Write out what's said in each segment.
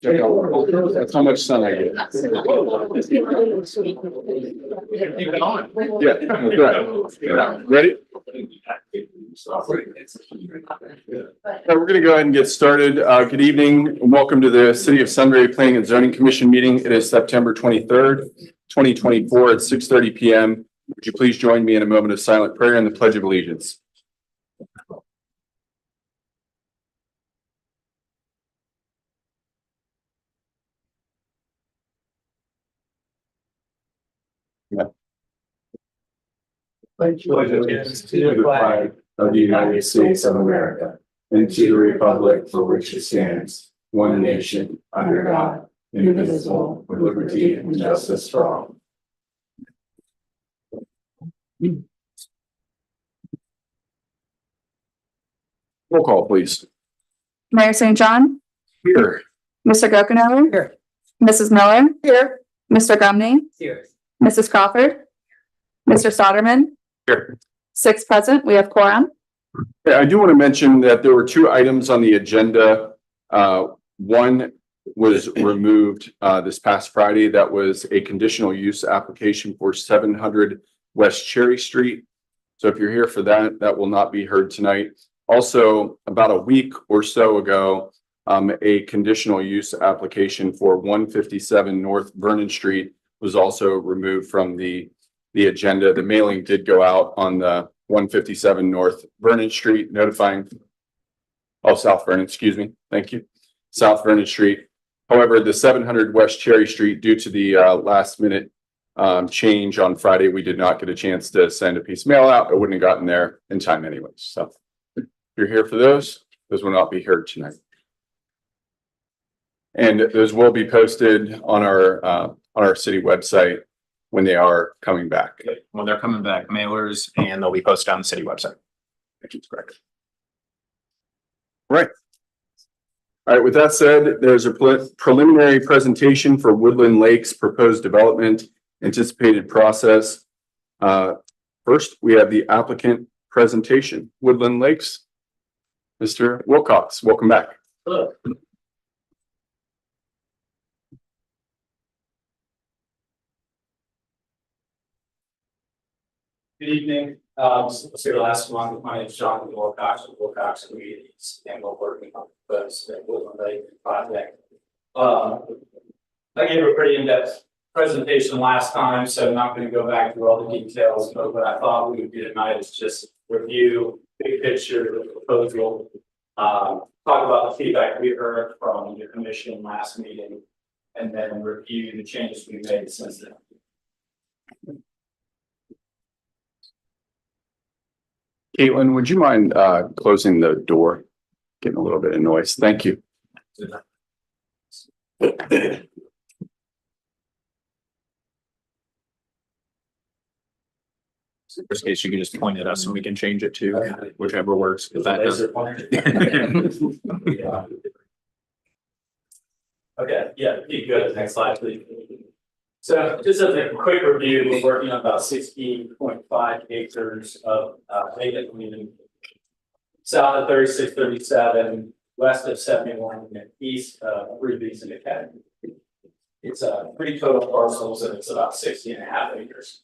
Check out that's how much sun I get. Keep it on. Yeah, that's right. Yeah. Ready? All right, we're going to go ahead and get started. Good evening and welcome to the City of Sunbury Planning and Zoning Commission meeting. It is September 23rd, 2024 at 6:30 p.m. Would you please join me in a moment of silent prayer and the Pledge of Allegiance? Pledge allegiance to the flag of the United States of America and to the republic for which it stands, one nation, under God, indivisible, with liberty and justice for all. Roll call, please. Mayor St. John, Here. Mr. Gokenhour. Here. Mrs. Miller, Here. Mr. Gumney, Here. Mrs. Crawford, Mr. Soderman, Here. 6 present, we have quorum. Yeah, I do want to mention that there were 2 items on the agenda. One was removed this past Friday. That was a conditional use application for 700 West Cherry Street. So if you're here for that, that will not be heard tonight. Also, about a week or so ago, a conditional use application for 157 North Vernon Street was also removed from the agenda. The mailing did go out on the 157 North Vernon Street notifying, South Vernon, excuse me. Thank you. South Vernon Street. However, the 700 West Cherry Street, due to the last minute change on Friday, we did not get a chance to send a piece of mail out. It wouldn't have gotten there in time anyways. So if you're here for those will not be heard tonight. And those will be posted on our city website when they are coming back. When they're coming back, mailers, and they'll be posted on the city website. Thank you, correct. Right. All right, with that said, there's a preliminary presentation for Woodland Lakes proposed development, anticipated process. First, we have the applicant presentation. Woodland Lakes, Mr. Wilcox, welcome back. Hello. Good evening. Let's see the last one. My name is John Wilcox of Wilcox Communities, and we're working on the Woodland Lake project. I gave a pretty in-depth presentation last time, so I'm not going to go back through all the details, but what I thought we would do tonight is just review big picture the proposal, talk about the feedback we heard from the commission last meeting, and then review the changes we made since then. Caitlin, would you mind closing the door? Getting a little bit of noise. Thank you. Worst case, you can just point at us and we can change it to whichever works. If that does. Yeah. Okay, yeah, you go to the next slide, please. So just as a quick review, we're working on about 16.5 acres of vacant land south of 3637, west of 71, and east of Ruby's and Academy. It's 3 total parcels, and it's about 60.5 acres.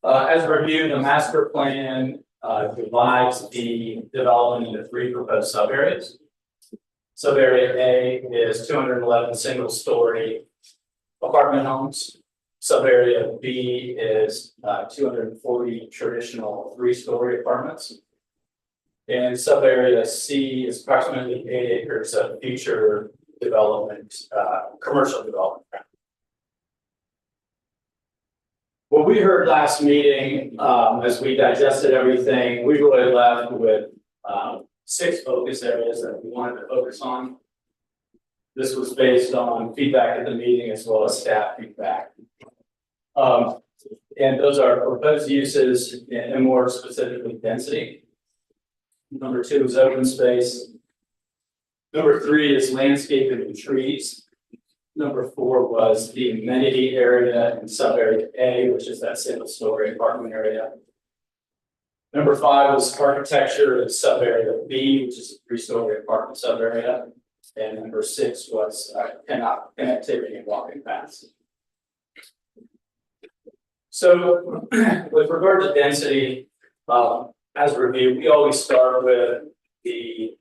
As reviewed, the master plan divides the development into 3 proposed sub areas. Sub-area A is 211 single-story apartment homes. Sub-area B is 240 traditional 3-story apartments. And sub-area C is approximately 8 acres of future development, commercial development. What we heard last meeting, as we digested everything, we really left with 6 focus areas that we wanted to focus on. This was based on feedback at the meeting as well as staff feedback. And those are proposed uses and more specifically density. Number 2 is open space. Number 3 is landscaping and trees. Number 4 was the amenity area in sub-area A, which is that single-story apartment area. Number 5 was architecture in sub-area B, which is a 3-story apartment sub-area. and number 6 was connectivity and walking paths. So with regard to density, as reviewed, we always start with the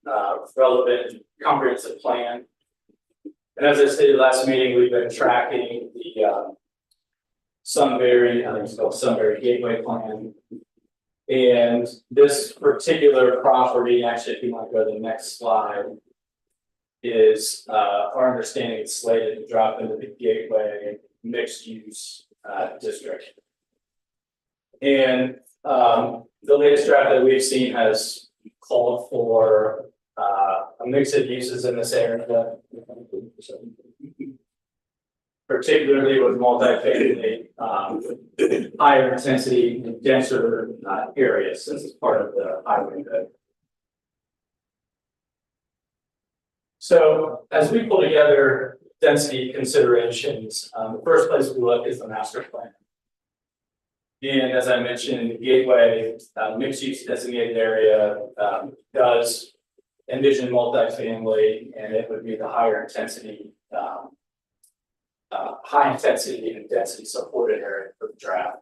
relevant comprehensive plan. And as I stated last meeting, we've been tracking the Sunbury, I think it's called Sunbury Gateway Plan. And this particular property, actually, if you want to go to the next slide, is our understanding it's slated to drop into the Gateway mixed use district. And the latest draft that we've seen has called for a mix of uses in this area, particularly with multifamily, higher intensity, denser areas, since it's part of the highway code. So as we pull together density considerations, the first place we look is the master plan. And as I mentioned, the Gateway mixed use designated area does envision multifamily, and it would be the higher intensity, high intensity and density supported area for the draft.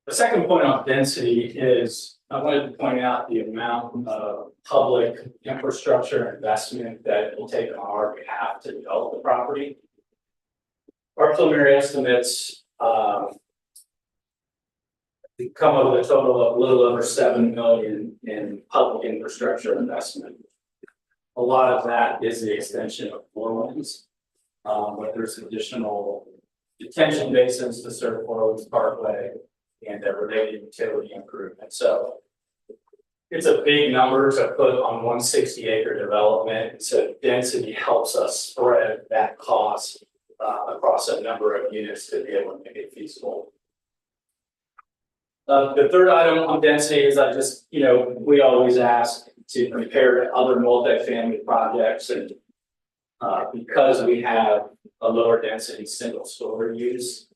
The second point on density is I wanted to point out the amount of public infrastructure investment that it will take on our behalf to develop the property. Our preliminary estimates come up with a total of a little over $7 million in public infrastructure investment. A lot of that is the extension of Four Winds, but there's additional detention basins to serve Four Winds Parkway and the related utility improvements. So it's a big number to put on 160-acre development. So density helps us spread that cost across a number of units to be able to make it feasible. The third item on density is we always ask to compare to other multifamily projects, and because we have a lower density single story use,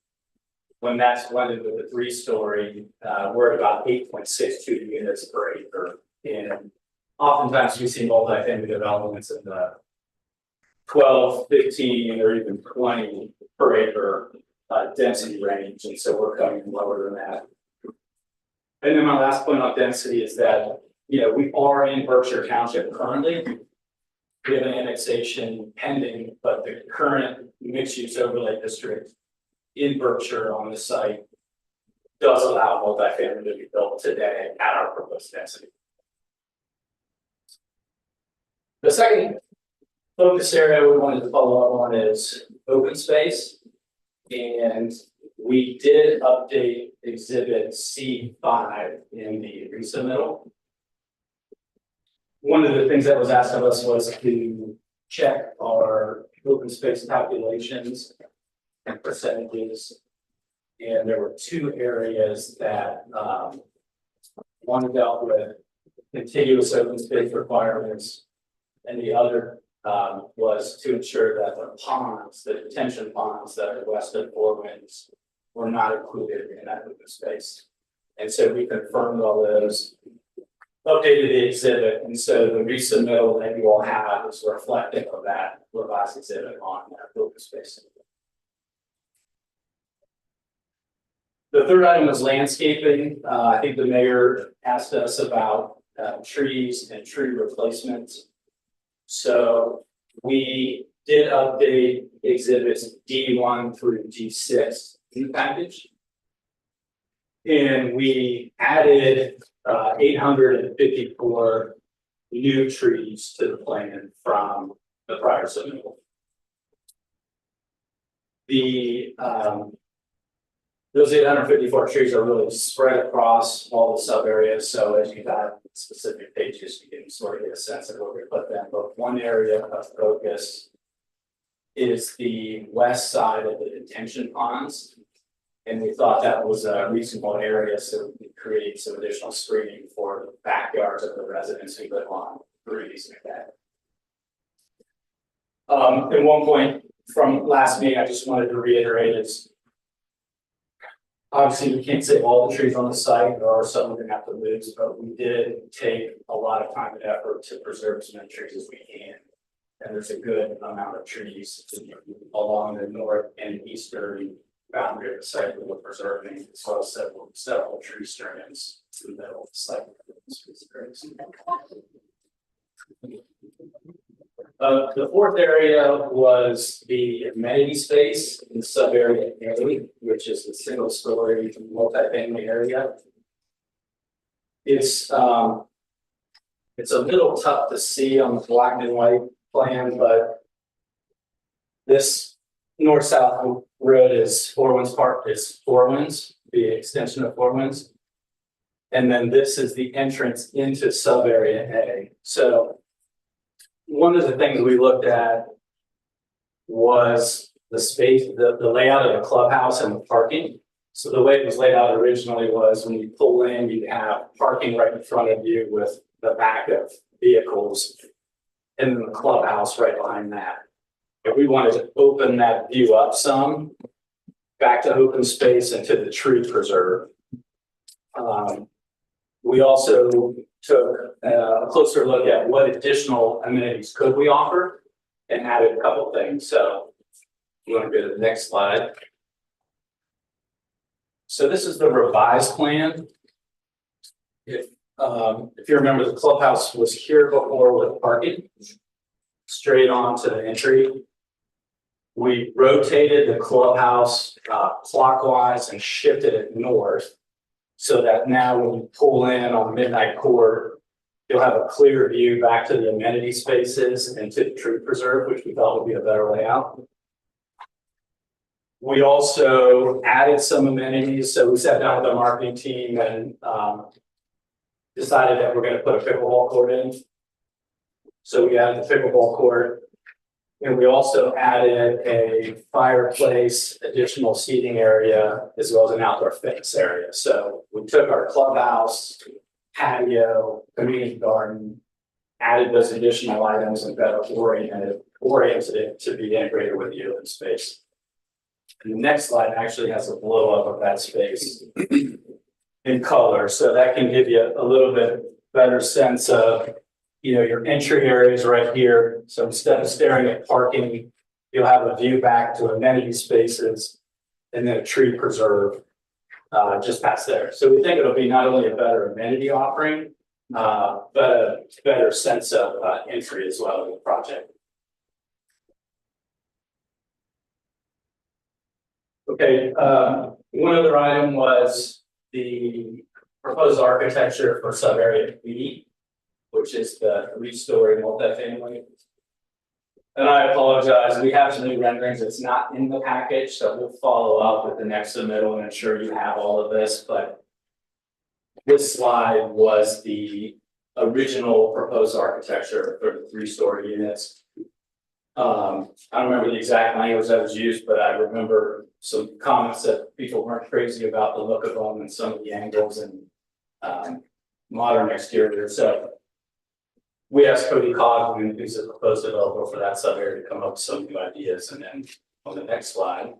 when that's blended with the 3-story, we're at about 8.62 units per acre. And oftentimes we see multifamily developments in the 12, 15, or even 20 per acre density range. And so we're coming lower than that. And then my last point on density is that, we are in Berkshire Township currently. We have an annexation pending, but the current mixed use overlay district in Berkshire on the site does allow multifamily to be built today at our proposed density. The second focus area we wanted to follow up on is open space. And we did update exhibit C5 in the resubmittal. One of the things that was asked of us was to check our open space calculations and percentages. And there were 2 areas that one dealt with contiguous open space requirements, and the other was to ensure that the ponds, the detention ponds that are west of Four Winds, were not included in that open space. And so we confirmed all those, updated the exhibit, and so the resubmittal that you all have is reflective of that revised exhibit on that open space. The third item was landscaping. I think the mayor asked us about trees and tree replacements. So we did update exhibits D1 through D6 in the package. And we added 854 new trees to the plan from the prior submittal. Those 854 trees are really spread across all the sub areas. So as you have specific pages, you can sort of get a sense of where we put them. But one area of focus is the west side of the detention ponds. And we thought that was a reasonable area, so we could create some additional screening for the backyards of the residents who live on Breeze like that. At one point from last meeting, I just wanted to reiterate is obviously we can't save all the trees on the site. There are some we're going to have to lose, but we did take a lot of time and effort to preserve as many trees as we can. And there's a good amount of trees along the north and eastern boundary of the site that we're preserving, as well as several tree strands in the middle of the site. The fourth area was the amenity space in sub-area A, which is the single-story multi-family area. It's a little tough to see on the black and white plan, but this north-south road is Four Winds Park, is Four Winds, the extension of Four Winds. And then this is the entrance into sub-area A. So one of the things we looked at was the space, the layout of the clubhouse and the parking. So the way it was laid out originally was when you pull in, you have parking right in front of you with the back of vehicles, and then the clubhouse right behind that. If we wanted to open that view up some, back to open space and to the tree preserve. We also took a closer look at what additional amenities could we offer and added a couple things. So you want to go to the next slide. So this is the revised plan. If you remember, the clubhouse was here before with parking straight on to the entry. We rotated the clubhouse clockwise and shifted it north so that now when you pull in on Midnight Court, you'll have a clear view back to the amenity spaces and to the tree preserve, which we thought would be a better layout. We also added some amenities. So we sat down with the marketing team and decided that we're going to put a pickleball court in. So we added the pickleball court. And we also added a fireplace, additional seating area, as well as an outdoor fitness area. So we took our clubhouse, patio, community garden, added those additional items and better oriented it to be integrated with the open space. And the next slide actually has a blow up of that space in color. So that can give you a little bit better sense of, you know, your entry area is right here. So instead of staring at parking, you'll have a view back to amenity spaces and then a tree preserve just past there. So we think it'll be not only a better amenity offering, but a better sense of entry as well in the project. Okay, one other item was the proposed architecture for sub-area B, which is the 3-story multifamily. And I apologize, we have some new renderings. It's not in the package, so we'll follow up with the next submittal and ensure you have all of this. But this slide was the original proposed architecture for the 3-story units. I don't remember the exact language that was used, but I remember some comments that people weren't crazy about the look of them and some of the angles and modern exterior. So we asked Cody Cogman, who's a proposed developer for that sub area, to come up with some new ideas. And then on the next slide,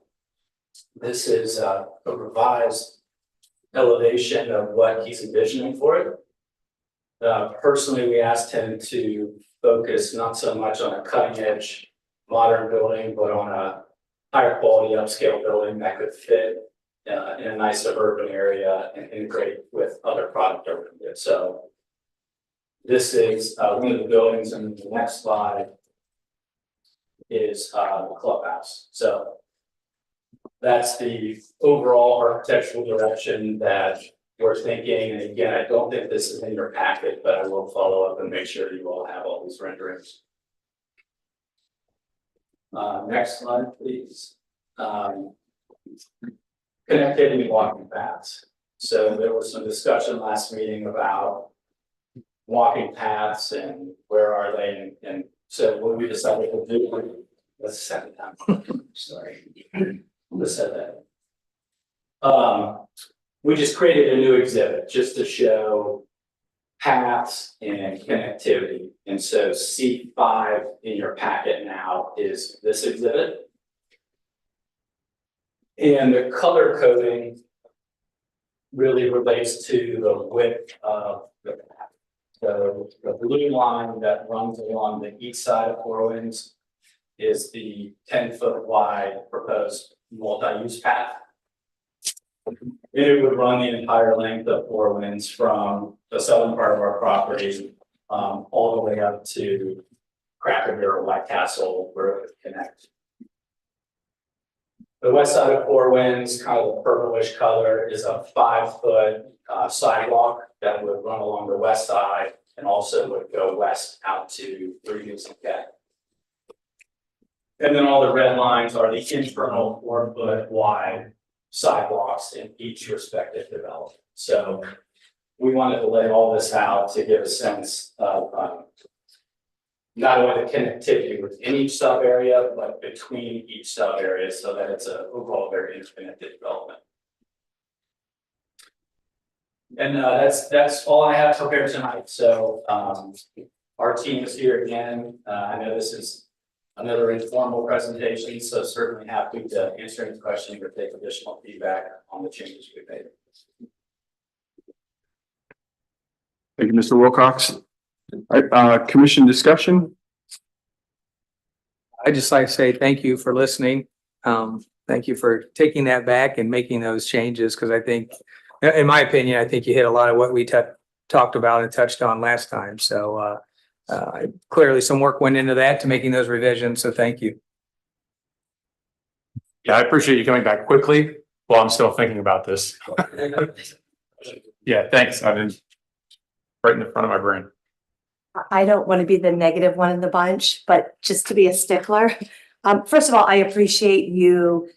this is a revised elevation of what he's envisioning for it. Personally, we asked him to focus not so much on a cutting edge modern building, but on a higher quality upscale building that could fit in a nice suburban area and integrate with other product around it. So this is one of the buildings, and the next slide is the clubhouse. So that's the overall architectural direction that we're thinking. And again, I don't think this is in your packet, but I will follow up and make sure you all have all these renderings. Next slide, please. Connectivity and walking paths. So there was some discussion last meeting about walking paths and where are they, and so what we decided to do, let's set it down. Sorry, let's set that. We just created a new exhibit just to show paths and connectivity. And so C5 in your packet now is this exhibit. And the color coding really relates to the width of the path. So the blue line that runs along the east side of Four Winds is the 10-foot wide proposed multi-use path. It would run the entire length of Four Winds from the southern part of our property, all the way up to Cracker Barrel, White Castle, where it would connect. The west side of Four Winds, kind of the purplish color, is a 5-foot sidewalk that would run along the west side and also would go west out to Reeves and Keck. And then all the red lines are the internal 4-foot wide sidewalks in each respective development. So we wanted to lay all this out to give a sense of not only the connectivity within each sub area, but between each sub area, so that it's a overall very interconnected development. And that's all I have to prepare tonight. So our team is here again. I know this is another informal presentation, so certainly happy to answer any questions or take additional feedback on the changes we've made. Thank you, Mr. Wilcox. All right, commission discussion. I'd just like to say thank you for listening. Thank you for taking that back and making those changes, because I think, in my opinion, I think you hit a lot of what we talked about and touched on last time. So clearly some work went into that to making those revisions. So thank you. Yeah, I appreciate you coming back quickly while I'm still thinking about this. Yeah, thanks. I've been right in the front of my brain. I don't want to be the negative one in the bunch, but just to be a stickler. First of all, I appreciate you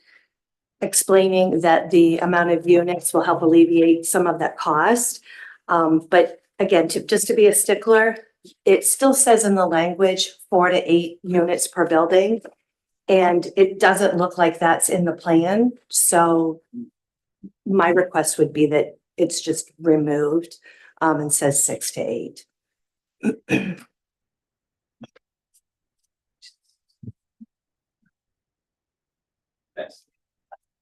explaining that the amount of units will help alleviate some of that cost. But again, just to be a stickler, it still says in the language 4 to 8 units per building. And it doesn't look like that's in the plan. So my request would be that it's just removed and says 6 to 8.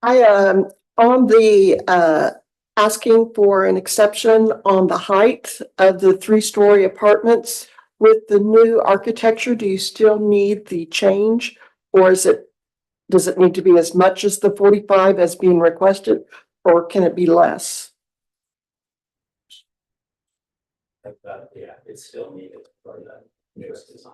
I on the asking for an exception on the height of the 3-story apartments with the new architecture, do you still need the change, or does it need to be as much as the 45 as being requested, or can it be less? Yeah, it's still needed for the newest design.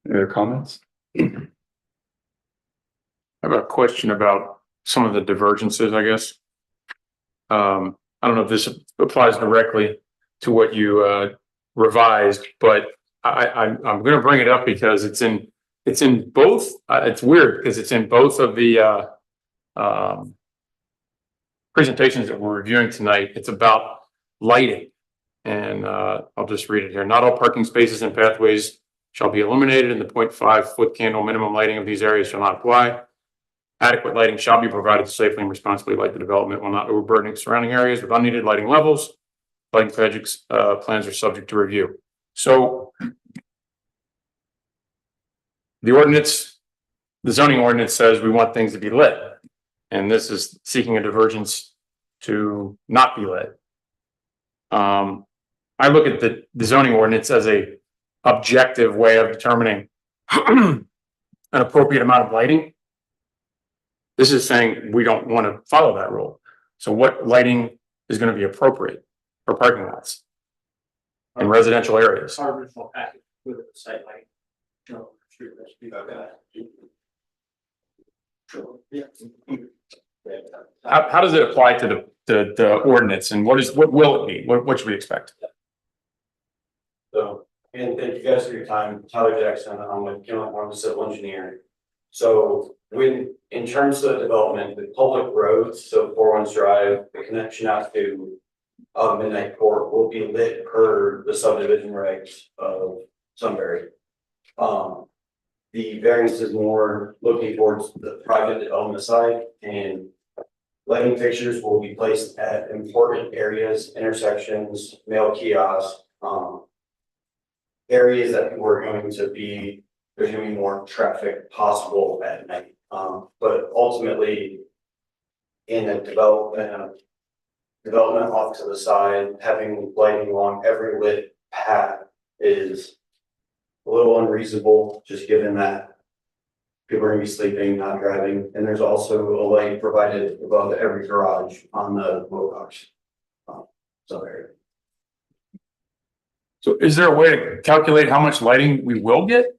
Any other comments? I have a question about some of the divergences, I guess. I don't know if this applies directly to what you revised, but I'm going to bring it up because it's in both. It's weird because it's in both of the presentations that we're reviewing tonight. It's about lighting, and I'll just read it here. Not all parking spaces and pathways shall be illuminated, and the 0.5-foot candle minimum lighting of these areas shall not apply. Adequate lighting shall be provided to safely and responsibly light the development while not overburdening surrounding areas with unneeded lighting levels. Lighting projects plans are subject to review. So the zoning ordinance says we want things to be lit, and this is seeking a divergence to not be lit. I look at the zoning ordinance as a objective way of determining an appropriate amount of lighting. This is saying we don't want to follow that rule. So what lighting is going to be appropriate for parking lots in residential areas? Our original package with the site light. No, sure, that should be okay. Sure, yeah. How does it apply to the ordinance, and what will it be? What should we expect? So, and thank you guys for your time. Tyler Jackson, I'm with Gimlet Farm Civil Engineering. So in terms of the development, the public roads, so 401 Drive, the connection out to Midnight Court will be lit per the subdivision regs of Sunbury. The variance is more looking towards the private development side, and lighting fixtures will be placed at important areas, intersections, mail kiosks, areas that we're going to be there's gonna be more traffic possible at night. But ultimately, in a development off to the side, having lighting along every lit path is a little unreasonable, just given that people are gonna be sleeping, not driving, and there's also a light provided above every garage on the Wilcox sub-area. So is there a way to calculate how much lighting we will get?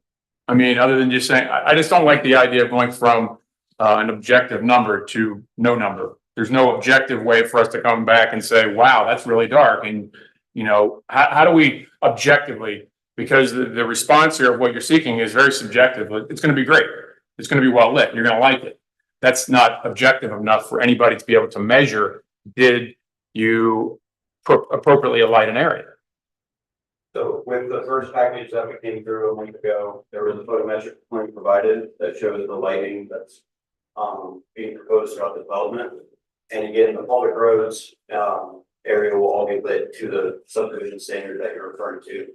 I mean, other than just saying, I just don't like the idea of going from an objective number to no number. There's no objective way for us to come back and say, wow, that's really dark. And, you know, how do we objectively, because the response here of what you're seeking is very subjective. It's going to be great. It's going to be well lit. You're going to like it. That's not objective enough for anybody to be able to measure. Did you appropriately light an area? So with the first package that we came through a month ago, there was a photometric plan provided that shows the lighting that's being proposed throughout the development. And again, the public roads area will all be lit to the subdivision standard that you're referring to.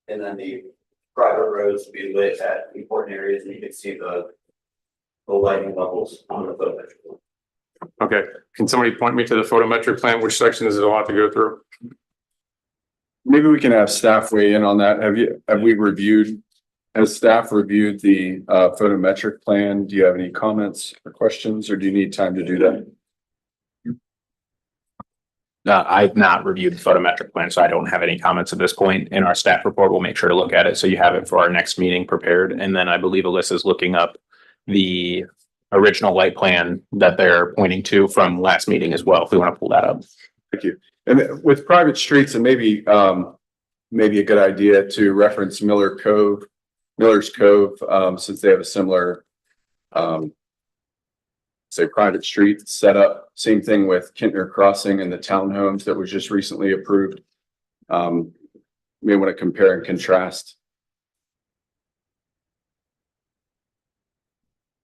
And then the private roads will be lit at important areas, and you can see the lighting levels on the photometric plan. Okay, can somebody point me to the photometric plan? Which section is it a lot to go through? Maybe we can have staff weigh in on that. Has staff reviewed the photometric plan? Do you have any comments or questions, or do you need time to do that? I've not reviewed the photometric plan, so I don't have any comments at this point. In our staff report, we'll make sure to look at it, so you have it for our next meeting prepared. And then I believe Alyssa's looking up the original light plan that they're pointing to from last meeting as well, if we want to pull that up. Thank you. And with private streets, and maybe a good idea to reference Miller's Cove, since they have a similar say private street setup. Same thing with Kintner Crossing and the townhomes that was just recently approved. May want to compare and contrast.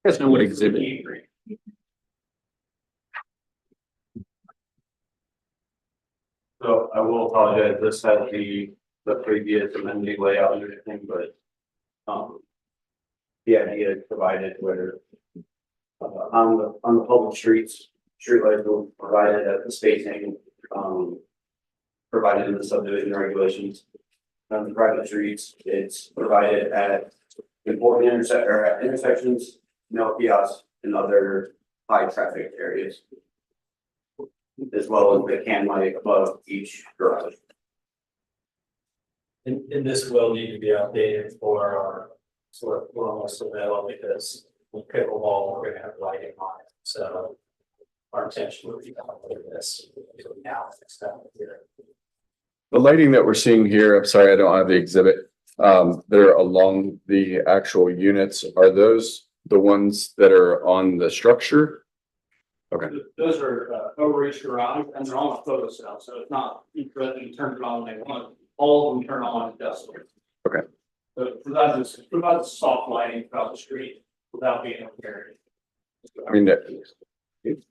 You guys know what exhibit? So I will apologize, this has the previous amenity layout and everything, but the idea is provided where on the public streets, streetlights will be provided at the spacing provided in the subdivision regulations. On the private streets, it's provided at important intersections, no kiosks, and other high traffic areas, as well as the can light above each garage. And this will need to be updated for our sort of almost available, because with pickleball, we're gonna have lighting on it. So our intention would be to update this now next time here. The lighting that we're seeing here, I'm sorry, I don't have the exhibit. They're along the actual units. Are those the ones that are on the structure? Okay. Those are over each garage, and they're all photo cells, so it's not each resident turns it on when they want. All of them turn on at dusk. Okay. So it provides soft lighting throughout the street without being impaired. I mean,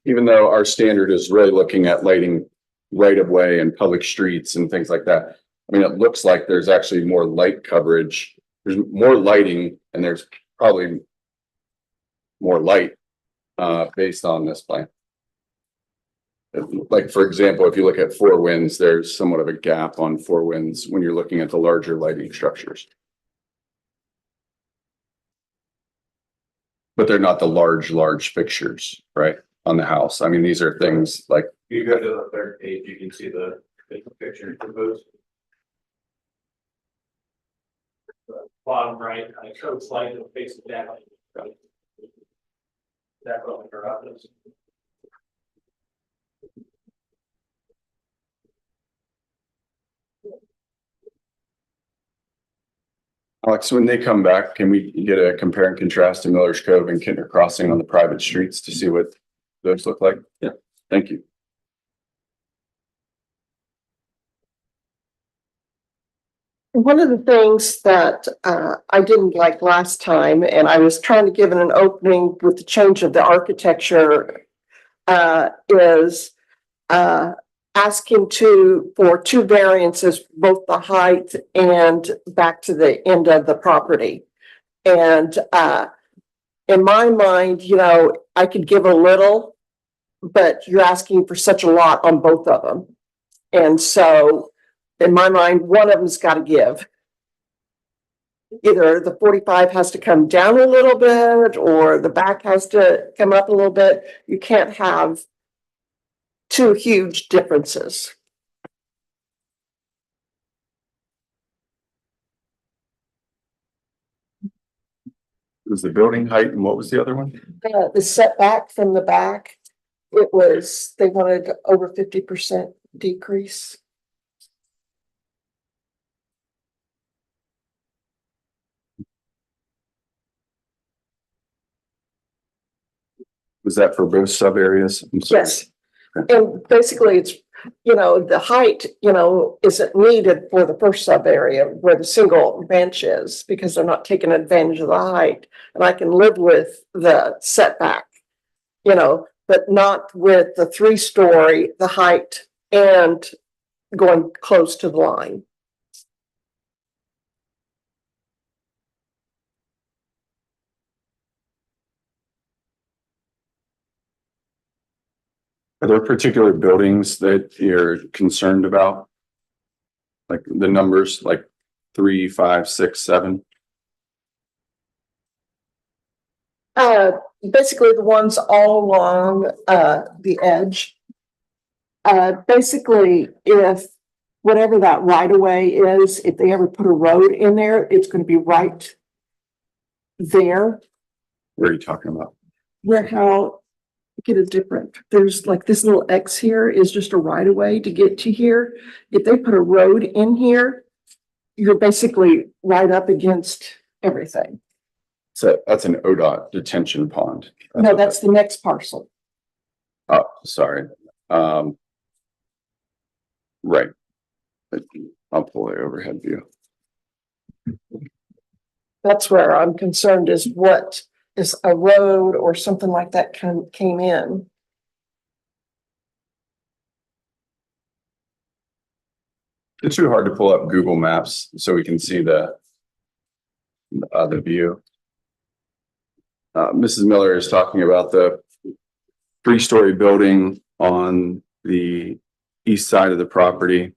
even though our standard is really looking at lighting right of way and public streets and things like that. I mean, it looks like there's actually more light coverage. There's more lighting, and there's probably more light based on this plan. Like, for example, if you look at Four Winds, there's somewhat of a gap on Four Winds when you're looking at the larger lighting structures. But they're not the large fixtures, right, on the house. I mean, these are things like. If you go to the third page, you can see the picture proposed. Bottom right, I showed light that faces that. That really garages. Alex, when they come back, can we get a compare and contrast to Miller's Cove and Kintner Crossing on the private streets to see what those look like? Yeah, thank you. One of the things that I didn't like last time, and I was trying to give it an opening with the change of the architecture, is I asking for two variances, both the height and back to the end of the property. And, in my mind, I could give a little, but you're asking for such a lot on both of them. And so in my mind, one of them's got to give. Either the 45 has to come down a little bit or the back has to come up a little bit. You can't have two huge differences. It was the building height and what was the other one? The setback from the back, they wanted over 50% decrease. Was that for both sub areas? I'm sorry. Yes. And basically it's, the height, isn't needed for the first sub area where the single bench is because they're not taking advantage of the height. And I can live with the setback, but not with the 3-story, the height and going close to the line. Are there particular buildings that you're concerned about? Like the numbers, like 3, 5, 6, 7? Basically the ones all along the edge. Basically, if whatever that right of way is, if they ever put a road in there, it's going to be right there. What are you talking about? There's like this little X here is just a right of way to get to here. If they put a road in here, you're basically right up against everything. So that's an ODOT detention pond. No, that's the next parcel. Oh, sorry. Right. I'll pull the overhead view. That's where I'm concerned is what is a road or something like that came in. It's too hard to pull up Google Maps so we can see the view. Mrs. Miller is talking about the 3-story building on the east side of the property.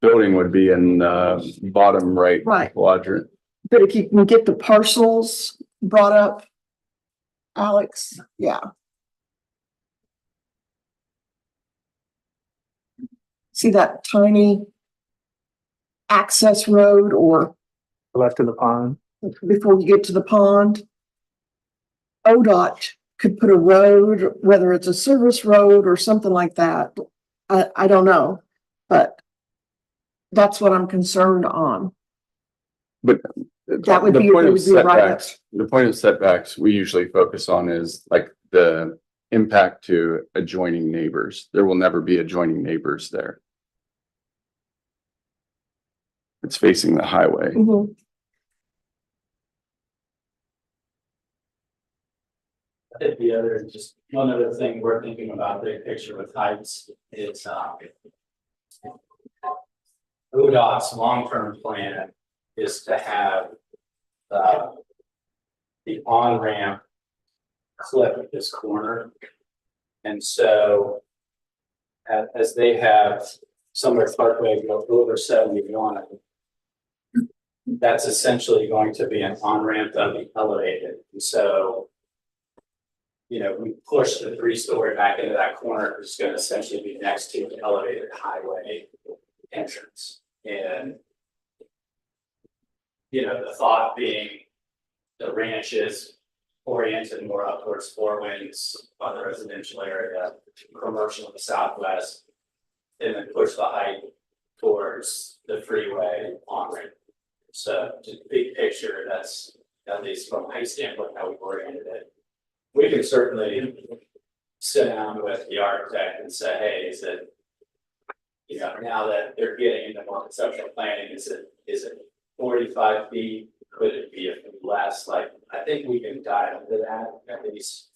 Building would be in bottom right quadrant. But if you can get the parcels brought up, Alex, yeah. See that tiny access road or Left of the pond. before you get to the pond? ODOT could put a road, whether it's a service road or something like that. I don't know, but that's what I'm concerned on. But That would the be, point it of would be right up. setbacks, the point of setbacks we usually focus on is like the impact to adjoining neighbors. There will never be adjoining neighbors there. It's facing the highway. Mhm. I think just one other thing we're thinking about, big picture with heights is, ODOT's long-term plan is to have, the on-ramp clip at this corner. And so as they have Summer Parkway go over 71, that's essentially going to be an on-ramp that'll be elevated. And so, we push the 3-story back into that corner, it's going to essentially be next to the elevated highway entrance. And, the thought being the ranch is oriented more up towards Four Winds, on the residential area, commercial in the southwest, and then push the height towards the freeway on ramp. So just big picture, that's at least from a height standpoint, how we oriented it. We can certainly sit down with the architect and say, hey, is it you know, now that they're getting into more conceptual planning, is it 45 feet? Could it be a few less? Like, I think we can dive into that at least.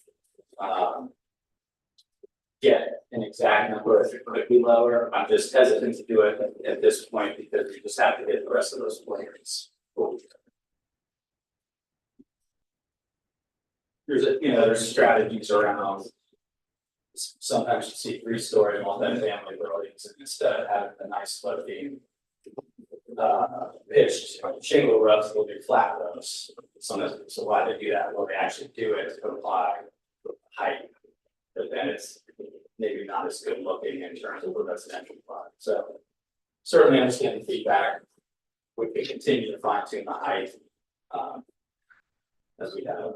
Get an exact number if it could be lower. I'm just hesitant to do it at this point because we just have to get the rest of those plans. There's strategies around. Sometimes you see 3-story multi-family buildings and instead of having a nice sloping pitched shingle roofs, will be flat roofs. So why they do that? Well, they actually do it to apply height, but then it's maybe not as good looking in terms of a residential product. So certainly understand the feedback. We can continue to fine tune the height as we have.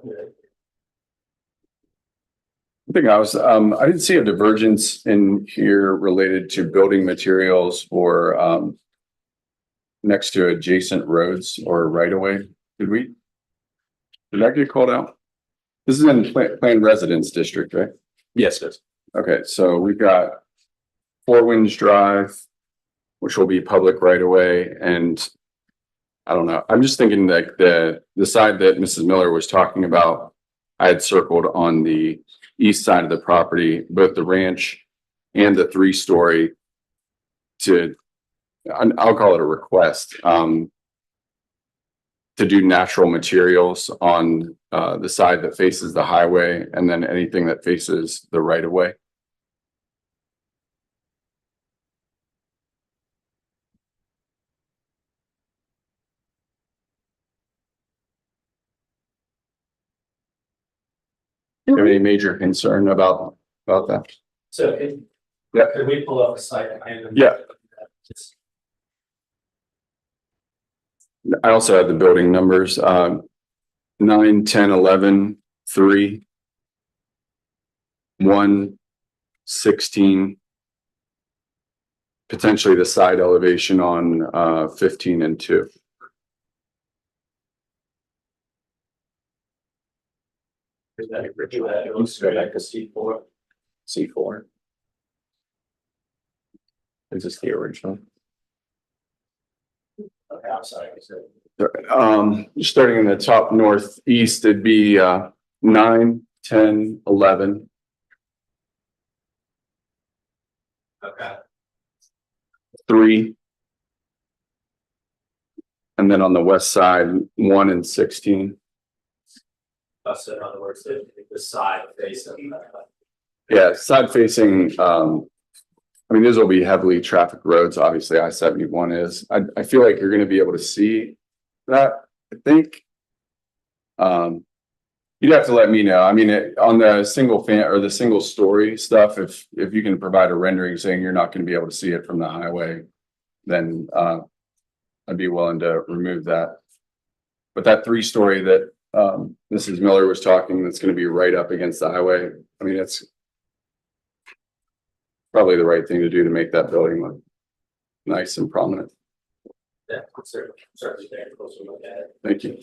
I think I didn't see a divergence in here related to building materials or next to adjacent roads or right of way. Did that get called out? This is in planned residence district, right? Yes, it is. Okay, so we've got Four Winds Drive, which will be public right away, and I don't know. I'm just thinking that the side that Mrs. Miller was talking about, I had circled on the east side of the property, both the ranch and the 3-story I'll call it a request, to do natural materials on the side that faces the highway and then anything that faces the right of way. Do you have any major concern about that? So Yeah. could we pull up a site plan? Yeah. I also had the building numbers, 9, 10, 11, 3, 1, 16. Potentially the side elevation on 15 and 2. Is that it looks straight like a C4. C4. Is this the original? Okay, I'm sorry. Starting in the top northeast, it'd be 9, 10, 11. Okay. 3. And then on the west side, 1 and 16. So in other words, the side facing. Yeah, side facing, I mean, these will be heavily trafficked roads. Obviously, I-71 is. I feel like you're going to be able to see that. I think you'd have to let me know. I mean, on the single story stuff, if you can provide a rendering saying you're not going to be able to see it from the highway, then I'd be willing to remove that. But that 3-story that Mrs. Miller was talking, that's going to be right up against the highway. I mean, it's probably the right thing to do to make that building look nice and prominent. Yeah, certainly take a closer look at it. Thank you.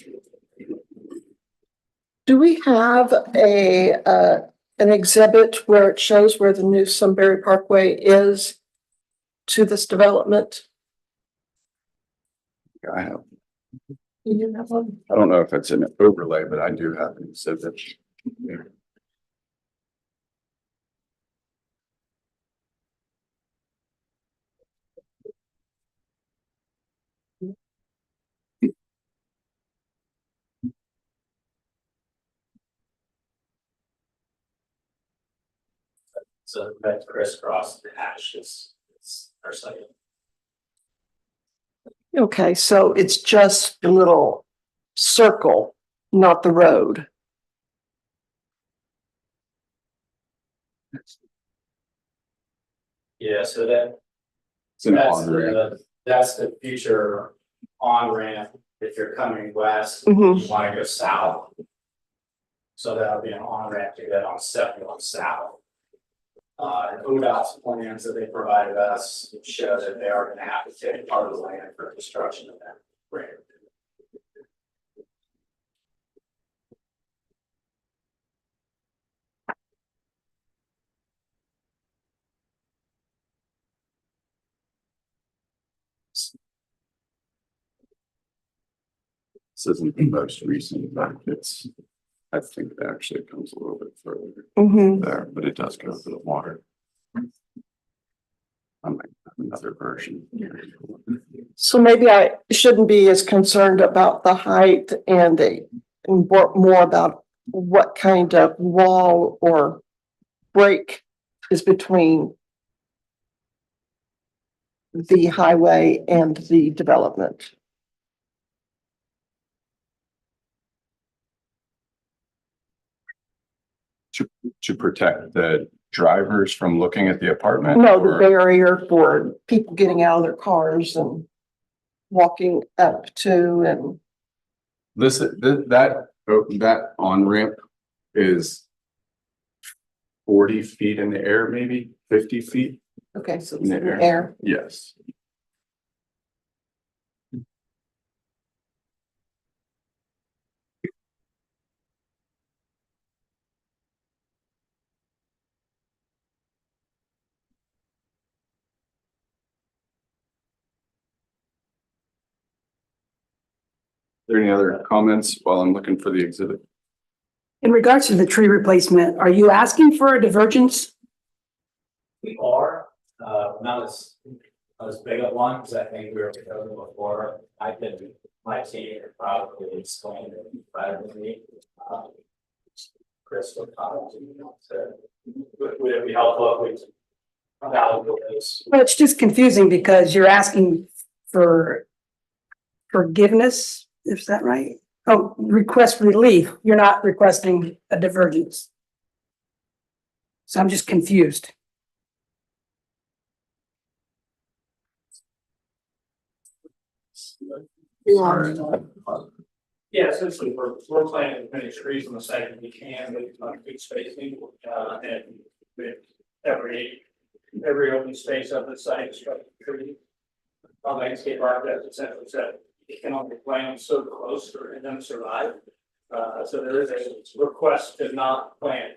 Do we have an exhibit where it shows where the new Sunbury Parkway is to this development? I have. Do you have one? I don't know if it's an overlay, but I do have an exhibit. Yeah. So that crisscross the hash is our site. Okay, so it's just a little circle, not the road. Yeah, so that It's an that's on-ramp. that's the future on ramp. If you're coming west, Mhm. you want to go south. So that'll be an on ramp to get on 71 south. ODOT's plans that they provided us show that they are going to have to take part of the land for construction of that ramp. This isn't the most recent, but it's, I think it actually comes a little bit further there, but it does go to the water. I might have another version. So maybe I shouldn't be as concerned about the height and more about what kind of wall or break is between the highway and the development. To protect the drivers from looking at the apartment? No, the or- barrier for people getting out of their cars and walking up to and. That on-ramp is 40 feet in the air, maybe 50 feet. Okay, so In it's the in the air. air. Yes. Are there any other comments while I'm looking for the exhibit? In regards to the tree replacement, are you asking for a divergence? We are, not as big a one, because I think we were proposing before. My team could probably explain it better than me. Chris would comment, would it be helpful if we evaluate this? Well, it's just confusing because you're asking for forgiveness, is that right? Oh, request relief. You're not requesting a divergence. So I'm just confused. Yeah, essentially, we're planning as many trees on the site as we can, with good spacing, and with every open space of the site is got a tree. Our landscape architect essentially said, you can only plant so close for them to survive. So there is a request to not plant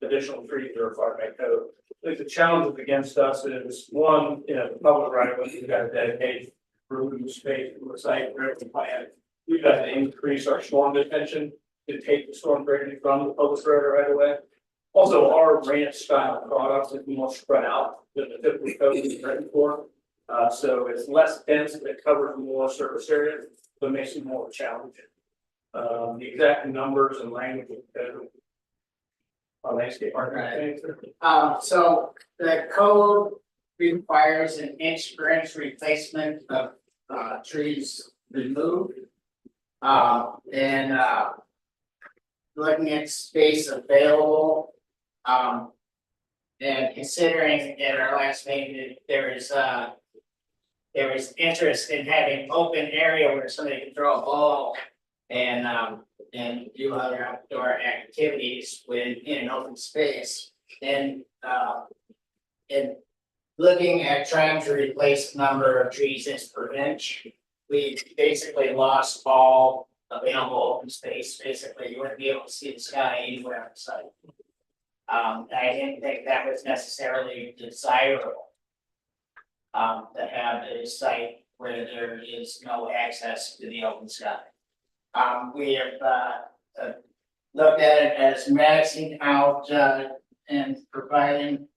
additional trees that are required by code. I think the challenge against us is one, in a public right of way, you've got to dedicate room space for the site where we plant. We've got to increase our storm detention to take the storm drainage from the public road right away. Also, our ranch style products is more spread out than the typical code is written for. So it's less dense, but it covers more surface area, but makes it more challenging. The exact numbers and language of the code. Our landscape architect. So the code requires an inch per inch replacement of trees removed. And looking at space available, and considering at our last meeting, there was interest in having open area where somebody can throw a ball and do other outdoor activities in an open space. And looking at trying to replace the number of trees inch per inch, we basically lost all available open space. Basically, you wouldn't be able to see the sky anywhere on the site. I didn't think that was necessarily desirable. To have a site where there is no access to the open sky. We have looked at it as maxing out and providing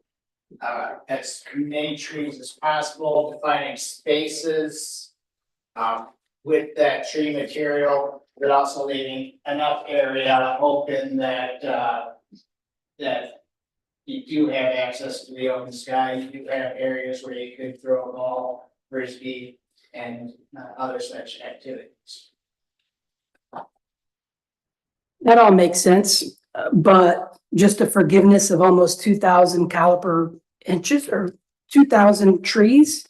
as many trees as possible, defining spaces with that tree material, but also leaving enough area open that that you do have access to the open sky. You do have areas where you could throw a ball, frisbee, and other such activities. That all makes sense, but just a forgiveness of almost 2,000 caliper inches or 2,000 trees.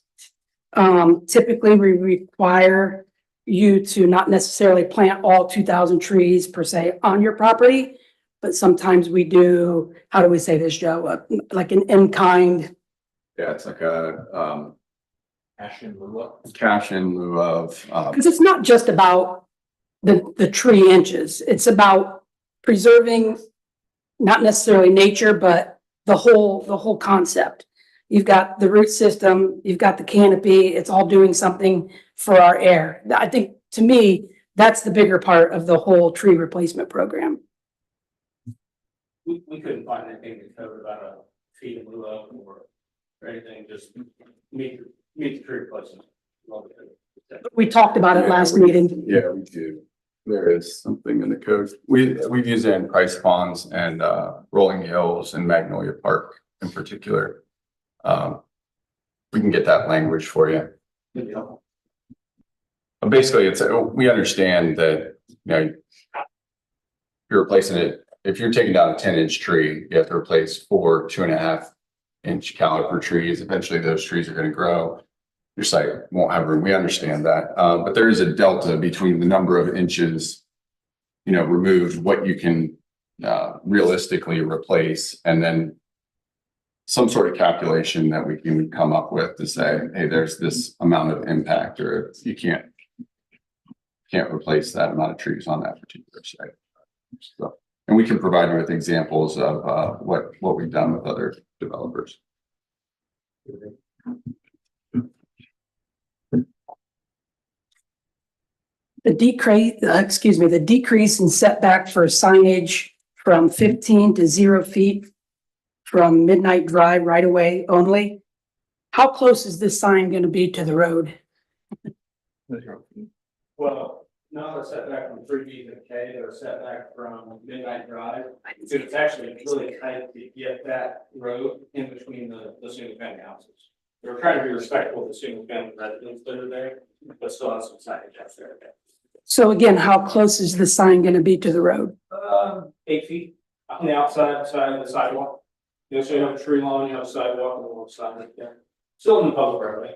Typically, we require you to not necessarily plant all 2,000 trees per se on your property, but sometimes we do, how do we say this, Joe? Like an in-kind. Yeah, it's like a, Cash in lieu of. cash in lieu of, Because it's not just about the tree inches, it's about preserving not necessarily nature, but the whole concept. You've got the root system, you've got the canopy, it's all doing something for our air. I think, to me, That's the bigger part of the whole tree replacement program. We couldn't find anything that covered about a feet of blue oak or anything, just meet the tree replacement. We talked about it last meeting. Yeah, we do. There is something in the code. We've used it in Price Ponds and Rolling Hills and Magnolia Park in particular. We can get that language for you. But basically, we understand that, you're replacing it. If you're taking down a 10-inch tree, you have to replace 4 2.5-inch caliper trees. Eventually, those trees are going to grow. Your site won't have room. We understand that. But there is a delta between the number of inches, removed, what you can realistically replace, and then some sort of calculation that we can come up with to say, hey, there's this amount of impact, or you can't replace that amount of trees on that particular site. So, and we can provide you with examples of what we've done with other developers. The decrease in setback for signage from 15 to 0 feet from Midnight Drive right away only. How close is this sign going to be to the road? Well, not a setback from 3B to K, they're a setback from Midnight Drive. So it's actually really tight to get that road in between the single family houses. They're trying to be respectful of the single family residents that are there, but still have some signage out there. So again, how close is the sign going to be to the road? 8 feet on the outside side of the sidewalk. So you have a tree lawn, you have a sidewalk on the one side right there. Still in the public right away.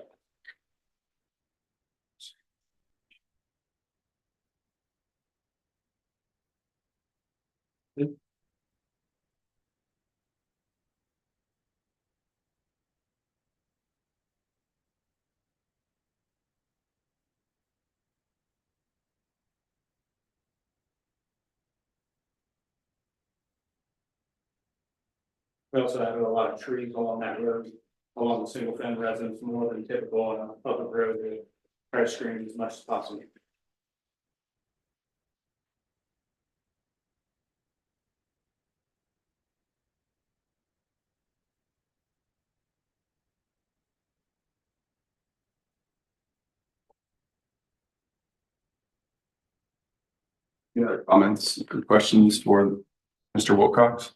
We also have a lot of trees along that road, along the single family residence, more than typical on a public road to try to screen as much as possible. Any other comments or questions for Mr. Wilcox?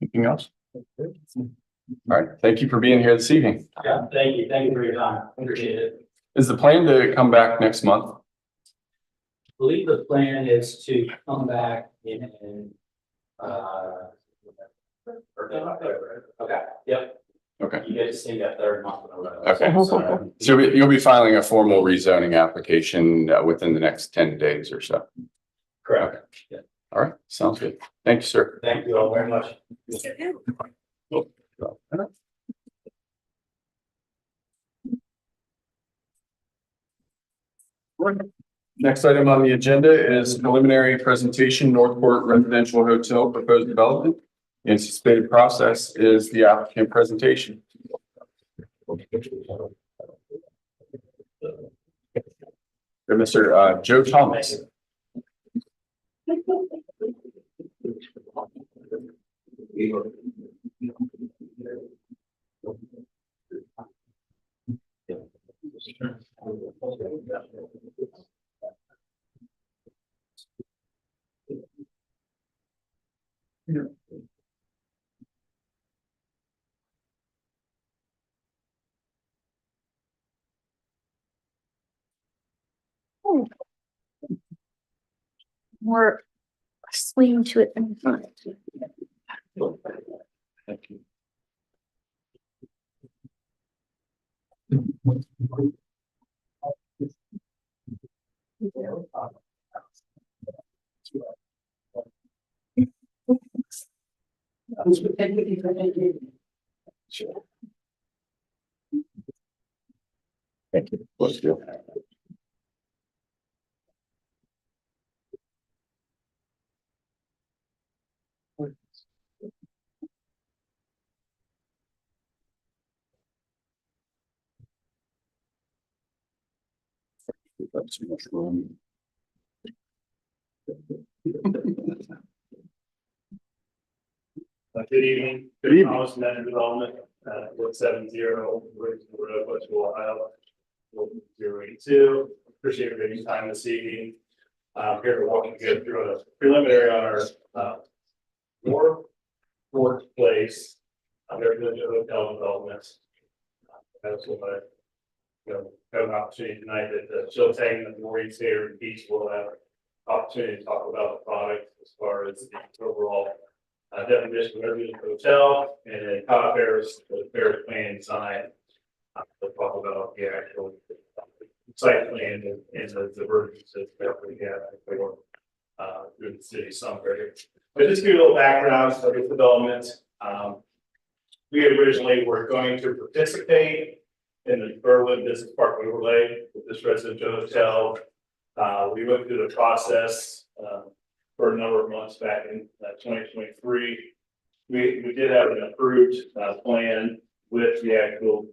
Anything else? All right. Thank you for being here this evening. Yeah, thank you. Thank you for your time. Appreciate it. Is the plan to come back next month? I believe the plan is to come back in, okay, yep. Okay. You get to see that third month in a row. Okay. So you'll be filing a formal rezoning application within the next 10 days or so. Correct. Yeah. All right. Sounds good. Thank you, sir. Thank you all very much. Next item on the agenda is preliminary presentation, Northport Residential Hotel proposed development. The anticipated process is the applicant presentation. Mr. Joe Thomas. More swing to it in front. Thank you. Thank you. Bless you. That's too much room. Good evening. Good evening. Thomas Manor Development, 170 Road, Westville, Ohio. 082. Appreciate everybody's time this evening. Here to walk you through a preliminary on our North Place. Residential hotel developments. That's what have an opportunity tonight that Chiltang and Maureen's here and Beach will have opportunity to talk about the product as far as the overall definition of residential hotel, and then Todd Ferris, the Ferris plan design. We'll talk about the actual site plan and the versions that we have for through the city somewhere. But just to give you a little background of this development. We originally were going to participate in the Berlin Business Park overlay with this residential hotel. We went through the process for a number of months back in 2023. We did have an approved plan with the actual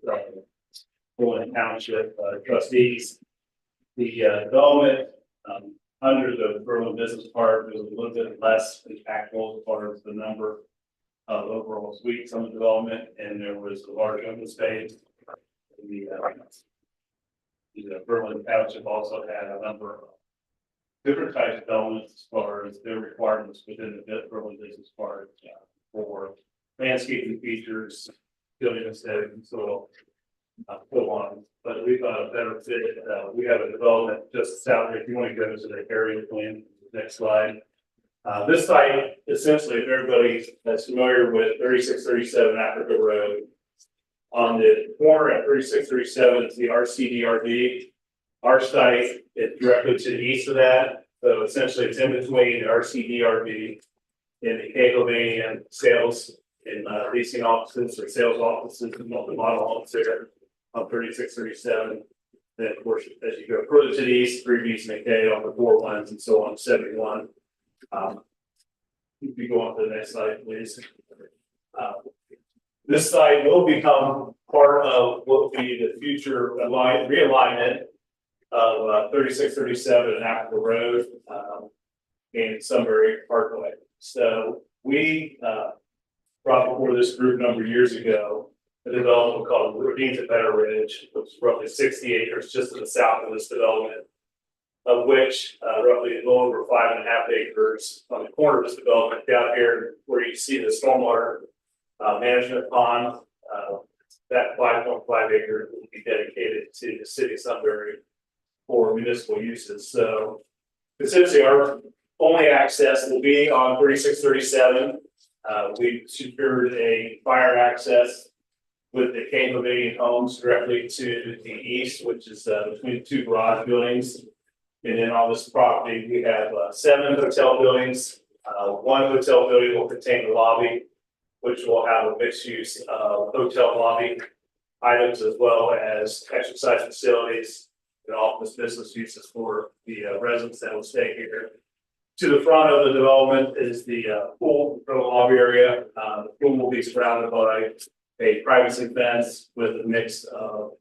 Berlin Township trustees. The development under the Berlin Business Park was a little bit less impactful as far as the number of overall suites on the development, and there was a large open space. The Berlin Township also had a number of different types of developments as far as their requirements within the Berlin Business Park for landscaping features, building aesthetic, and so on. But we thought a better fit. We have a development just south there. If you want to go to the area plan, next slide. This site, essentially, if everybody that's familiar with 3637 Africa Road, on the corner at 3637 is the RCDRB. Our site is directly to the east of that. So essentially, it's in between the RCDRB and the Caglevanian sales and leasing offices or sales offices and multi-model homes there on 3637. Then, of course, as you go further to the east, 3B's McKay on the 4-1s and so on, 71. If you go on to the next slide, please. This site will become part of what will be the future realignment of 3637 and Africa Road and Sunbury Parkway. So we brought before this group a number of years ago a development called Ravine to Better Ridge, which is roughly 60 acres just to the south of this development, of which roughly a little over 5.5 acres on the corner of this development down here where you see the stormwater management pond. That 5.5 acres will be dedicated to the city of Sunbury for municipal uses. So essentially our only access will be on 3637. We secured a fire access with the Kane Pavilion homes directly to the east, which is between two garage buildings. And then on this property, we have 7 hotel buildings. One hotel building will contain the lobby, which will have a mixed use of hotel lobby items as well as exercise facilities and office business uses for the residents that will stay here. To the front of the development is the pool for the lobby area. The pool will be surrounded by a privacy fence with a mix of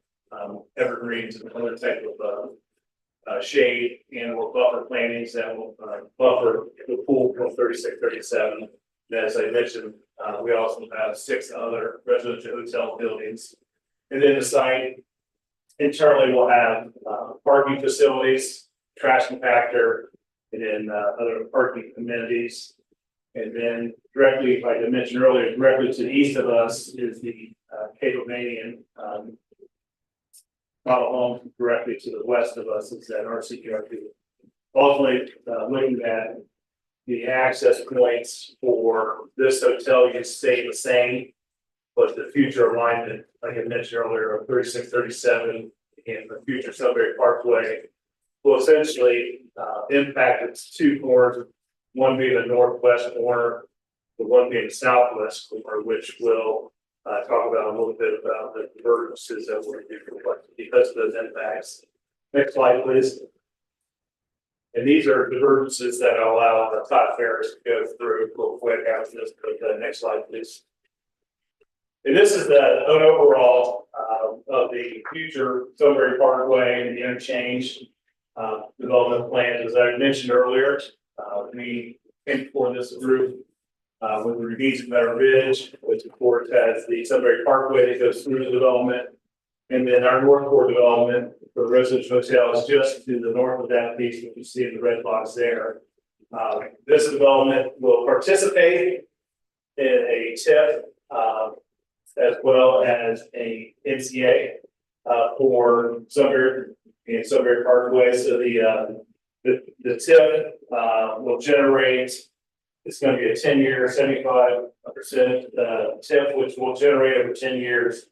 evergreens and other type of shade and will buffer plantings that will buffer the pool from 3637. And as I mentioned, we also have 6 other residential hotel buildings. And then the site internally will have parking facilities, trash compactor, and then other parking amenities. And then directly, like I mentioned earlier, directly to the east of us is the Caglevanian model home. Directly to the west of us is that RCDRB. Ultimately, looking at the access points for this hotel, you stay the same, but the future alignment, like I mentioned earlier, of 3637 and the future Sunbury Parkway will essentially impact its 2 corners, one being the northwest corner, the one being the southwest corner, which will talk about a little bit about the divergences that we're doing because of those impacts. Next slide, please. And these are divergences that allow Todd Ferris to go through real quick after this. But next slide, please. And this is the overall of the future Sunbury Parkway and the interchange. development plans. As I mentioned earlier, we came for this group with the Ravines of Meadow Ridge, which of course has the Sunbury Parkway that goes through the development. And then our North Core development for the residential hotel is just to the north of that piece, which you see in the red box there. This development will participate in a TIF as well as a NCA for Sunbury and Sunbury Parkway. So the TIF will generate. It's going to be a 10-year, 75% TIF, which will generate over 10 years,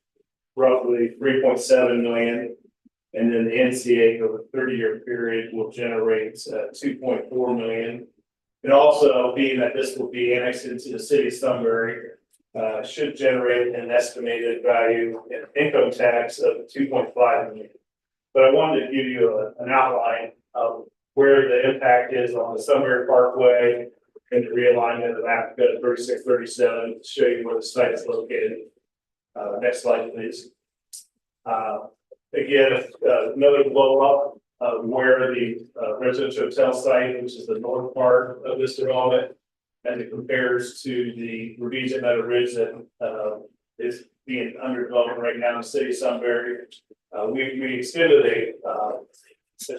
roughly 3.7 million. And then the NCA over the 30-year period will generate 2.4 million. And also, being that this will be annexed into the city of Sunbury, should generate an estimated value in income tax of 2.5 million. But I wanted to give you an outline of where the impact is on the Sunbury Parkway and the realignment of Africa 3637 to show you where the site is located. Next slide, please. Again, another blow up of where the residential hotel site, which is the north part of this development, as it compares to the Ravines at Meadow Ridge that is being underdeveloped right now in the city of Sunbury. We extended a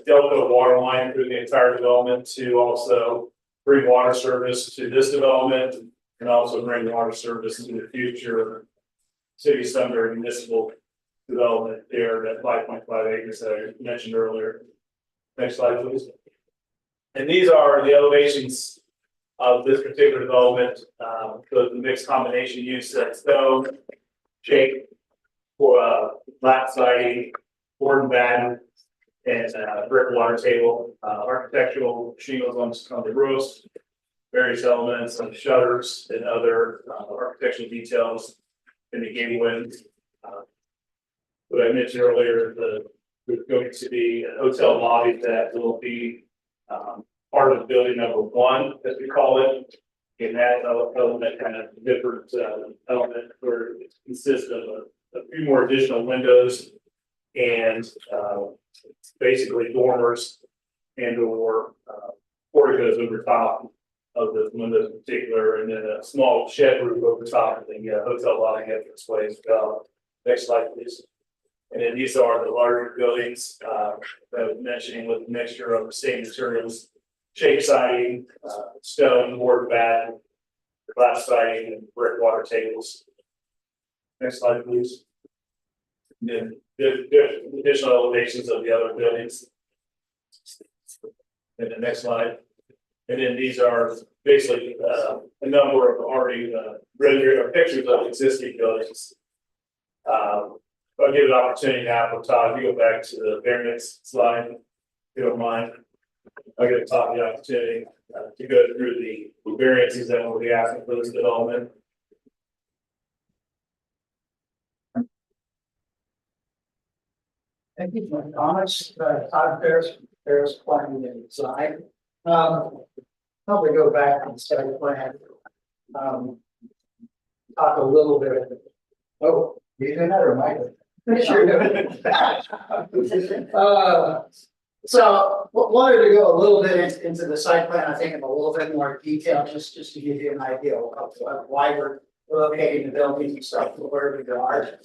Delco water line through the entire development to also bring water service to this development and also bring water service to the future city of Sunbury municipal development there, that 5.5 acres that I mentioned earlier. Next slide, please. And these are the elevations of this particular development. So the mixed combination use that stone, shake, for flat siding, board and batten, and brick water table, architectural shingles on the roofs, various elements of shutters and other architectural details in the gateway. What I mentioned earlier, there's going to be a hotel lobby that will be part of building number one, as we call it. And that element kind of different element where it consists of a few more additional windows and basically dormers and or porticos over top of the windows in particular, and then a small shed roof over top of the hotel lobby entranceway as well. Next slide, please. And then these are the larger buildings that I was mentioning with a mixture of the same materials, shake siding, stone, board, batten, glass siding, and brick water tables. Next slide, please. And then the additional elevations of the other buildings. And the next slide. And then these are basically a number of already rendered or pictures of existing buildings. I'll give an opportunity now for Todd, if you go back to the variance slide, if you don't mind. I'll give Todd the opportunity to go through the variances that will be asking for this development. Thank you for the comments. Todd Ferris planning and design. Probably go back and study plan. Talk a little bit. Oh, you doing that or am I doing? Sure. So wanted to go a little bit into the site plan, I think in a little bit more detail, just to give you an idea of why we're locating the buildings and stuff, where we are.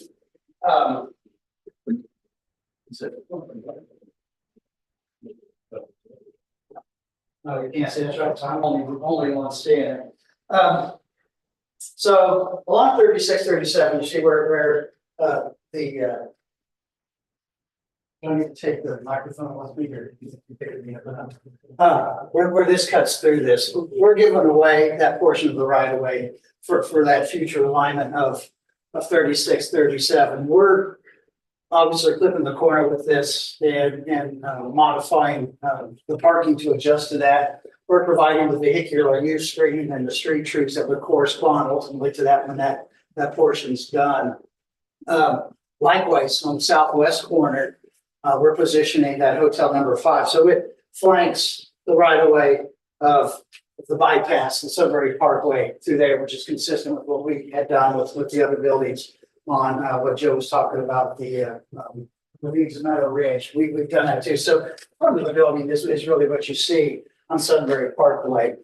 No, you can't see this right, so I'm only on stand. So along 3637, you see where I don't need to take the microphone with me here. Where this cuts through this, we're giving away that portion of the right of way for that future alignment of 3637. We're obviously clipping the corner with this and modifying the parking to adjust to that. We're providing the vehicular use screen and the street trees that would correspond ultimately to that when that portion's done. Likewise, on the southwest corner, we're positioning that hotel number 5. So it flanks the right of way of the bypass and Sunbury Parkway through there, which is consistent with what we had done with the other buildings on what Joe was talking about, the Louise Meadow Ridge. We've done that too. So part of the building is really what you see on Sunbury Parkway.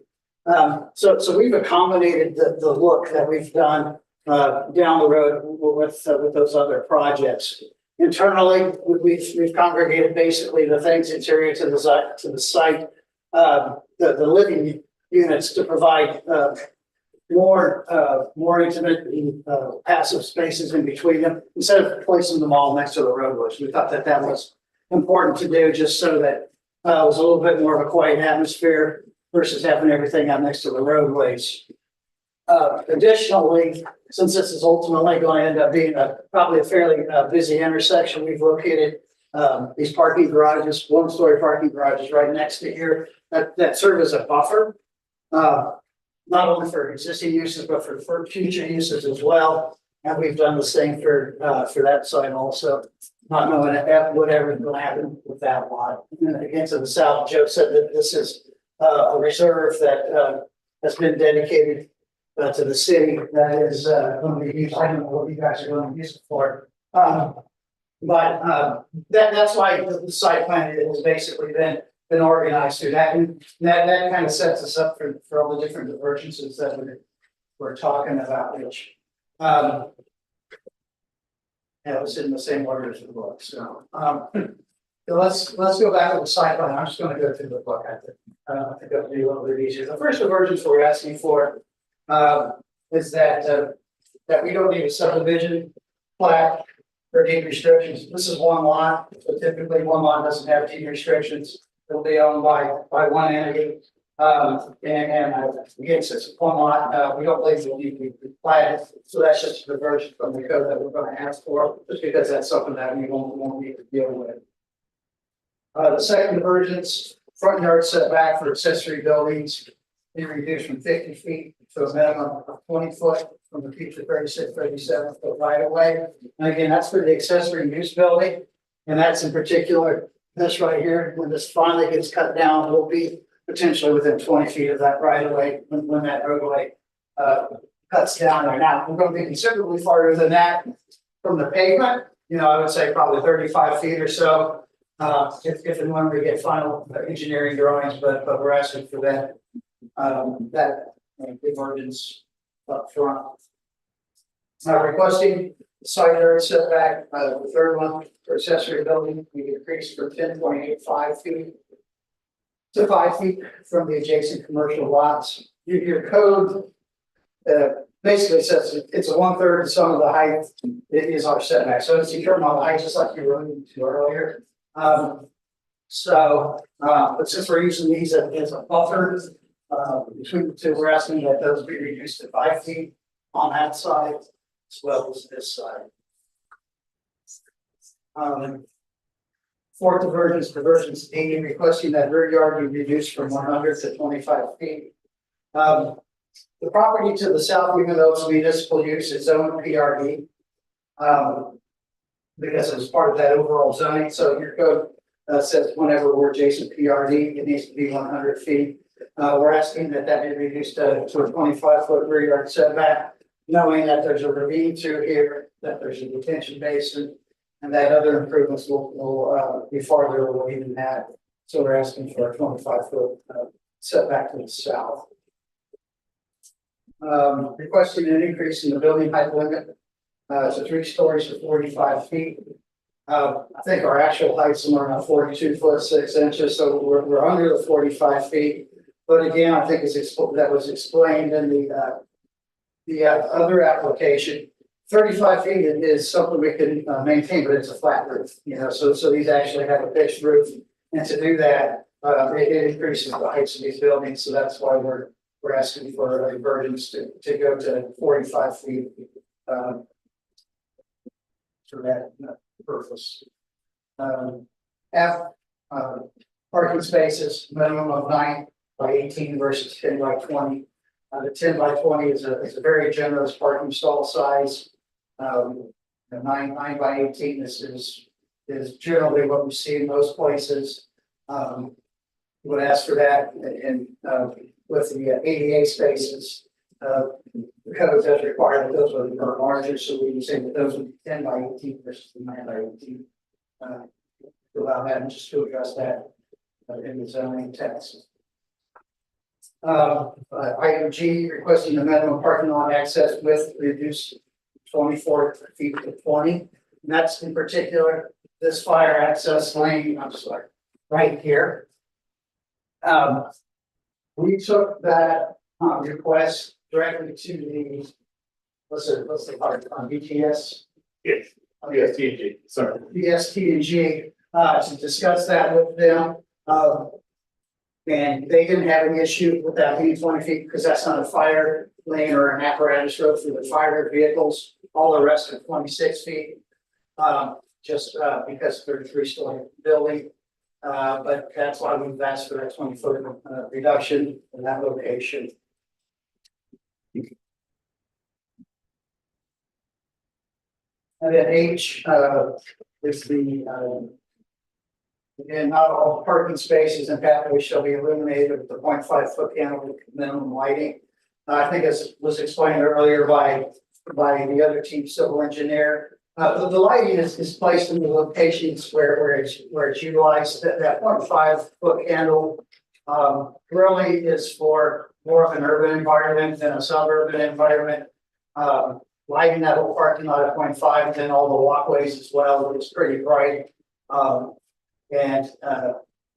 So we've accommodated the look that we've done down the road with those other projects. Internally, we've congregated basically the things interior to the site, the living units to provide more intimate passive spaces in between them instead of placing them all next to the roadways. We thought that was important to do just so that it was a little bit more of a quiet atmosphere versus having everything out next to the roadways. Additionally, since this is ultimately going to end up being probably a fairly busy intersection, we've located these parking garages, one-story parking garages right next to here that serve as a buffer. Not only for existing uses, but for future uses as well. And we've done the same for that site also, not knowing whatever is going to happen with that lot. And then again, to the south, Joe said that this is a reserve that has been dedicated to the city that is going to be used. I don't know what you guys are going to use it for. But that's why the site plan has basically been organized through that, and that kind of sets us up for all the different divergences that we're talking about, which it was in the same order as the book. So let's go back to the site plan. I'm just going to go through the book. I think it'll be a little bit easier. The first divergence we're asking for is that we don't need a subdivision plat for deed restrictions. This is one lot, so typically one lot doesn't have deed restrictions. It'll be owned by one entity. And again, since it's one lot, we don't believe we'll need to be platted. So that's just a diversion from the code that we're going to ask for, just because that's something that we won't need to deal with. The second divergence, front yard setback for accessory buildings be reduced from 50 feet to a minimum of 20 foot from the future 36, 37 foot right of way. And again, that's for the accessory use building. And that's in particular this right here. When this finally gets cut down, we'll be potentially within 20 feet of that right of way when that roadway cuts down there. Now, we're going to be considerably farther than that from the pavement. You know, I would say probably 35 feet or so. If and when we get final engineering drawings, but we're asking for that divergence up front. Requesting side yard setback, the third one for accessory building, we increased from 10.85 feet to 5 feet from the adjacent commercial lots. Your code basically says it's a 1/3 of some of the height. It is our setback, so it's determined on the height, just like you were alluding to earlier. But since we're using these as a buffer between the two, we're asking that those be reduced to 5 feet on that side as well as this side. Fourth divergence D, requesting that rear yard be reduced from 100 to 25 feet. The property to the south, even though it's municipal use, is zoned PRD. Because it was part of that overall zoning, so your code says whenever we're adjacent PRD, it needs to be 100 feet. We're asking that be reduced to a 25-foot rear yard setback, knowing that there's a ravine through here, that there's a detention basin, and that other improvements will be farther away than that. So we're asking for a 25-foot setback to the south. Requesting an increase in the building height limit to 3 stories to 45 feet. I think our actual height's somewhere around 42 foot 6 inches, so we're under the 45 feet. But again, I think that was explained in the other application. 35 feet is something we can maintain, but it's a flat roof, you know. So these actually have a pitched roof, and to do that, it increases the heights of these buildings. So that's why we're asking for a divergence to go to 45 feet. For that purpose. Parking spaces, minimum of 9 by 18 versus 10 by 20. The 10 by 20 is a very generous parking stall size. The 9 by 18 is generally what we see in most places. Would ask for that, and with the ADA spaces, the code does require that those are larger, so we can say that those would be 10 by 18 versus the 9 by 18. Allow that, just to address that in the zoning text. Item G, requesting the minimum parking lot access width reduced 24 feet to 20. And that's in particular, this fire access lane, I'm sorry, right here. We took that request directly to the, what's the part on BTS? Yes. BSTG, sorry. BSTG, to discuss that with them. And they didn't have any issue with that being 20 feet because that's not a fire lane or an apparatus road for the fire vehicles. All the rest are 26 feet. Just because they're a 3-story building. But that's why we've asked for that 20-foot reduction in that location. And then H is the again, not all parking spaces and pathways shall be illuminated with the 0.5 foot candle minimum lighting. I think as was explained earlier by the other team civil engineer. The lighting is placed in the locations where it's utilized. That 0.5 foot candle really is for more of an urban environment than a suburban environment. Lighting that whole parking lot at 0.5, then all the walkways as well. It's pretty bright. And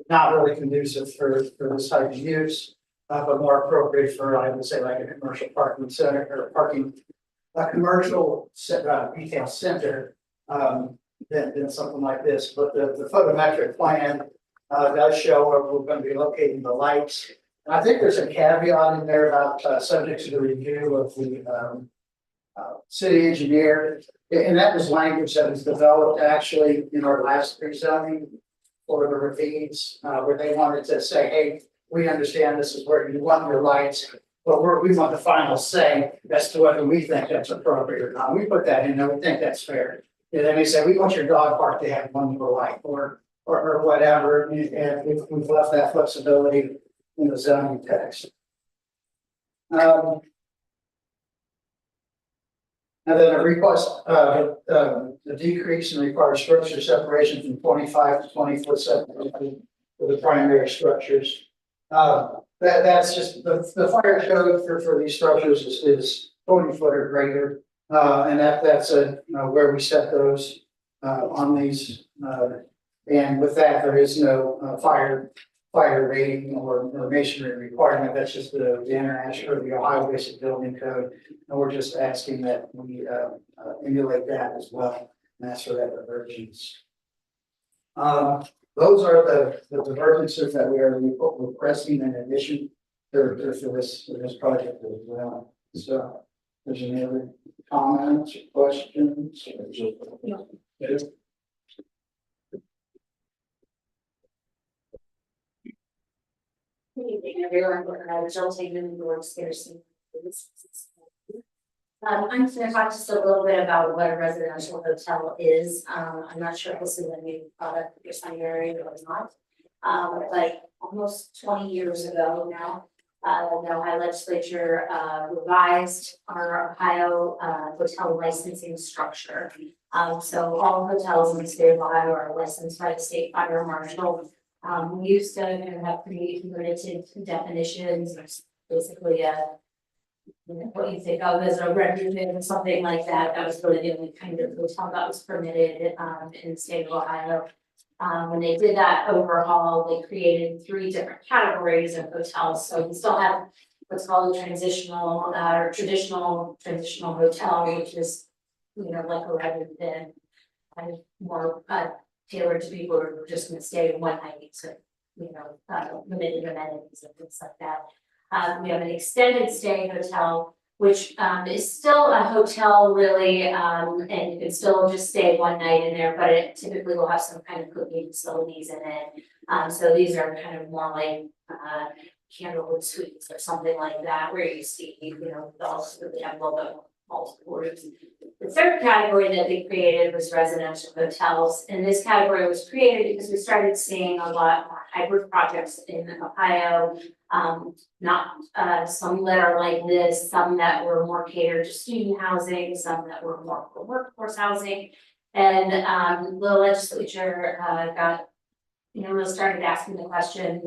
not really conducive for this type of use, but more appropriate for, I would say, like a commercial parking center or a commercial retail center than something like this. But the photometric plan does show where we're going to be locating the lights. And I think there's a caveat in there about subject to the review of the city engineer. And that was language that was developed actually in our last rezoning for the ravines, where they wanted to say, hey, we understand this is where you want your lights, but we want the final say as to whether we think that's appropriate or not. We put that in there, we think that's fair. And then they say, we want your dog park to have one more light or whatever, and we've left that flexibility in the zoning text. And then a request, the decrease in required structure separation from 25 to 20 foot separation for the primary structures. That's just the fire code for these structures is 20 foot or greater. And that's where we set those on these. And with that, there is no fire rating or masonry requirement. That's just the international or the Ohio Basic Building Code. And we're just asking that we emulate that as well and ask for that divergence. Those are the divergences that we are requesting in addition to this project as well. So there's any other comments or questions? No. Good evening, everyone. Jill Tatum, Lord Scarcity. I'm going to talk just a little bit about what a residential hotel is. I'm not sure if this is a new product for some area or not. But almost 20 years ago now, the Ohio legislature revised our Ohio hotel licensing structure. So all hotels in the state of Ohio are licensed by the state fire marshal. We used to have pretty limited definitions. There's basically what you think of as a resident or something like that. That was really the only kind of hotel that was permitted in the state of Ohio. When they did that overhaul, they created 3 different categories of hotels. So we still have what's called a transitional or traditional hotel, which is, like a resident kind of more tailored to people who are just going to stay one night, so limited amenities and things like that. We have an extended stay hotel, which is still a hotel really, and you can still just stay one night in there, but it typically will have some kind of cooking facilities in it. So these are kind of more like Candlewood Suites or something like that, where you see, also really have a little bit multiple rooms. The third category that they created was residential hotels, and this category was created because we started seeing a lot more hybrid projects in Ohio. Not some that are like this, some that were more catered to student housing, some that were more for workforce housing. And, the legislature, got, really started asking the question,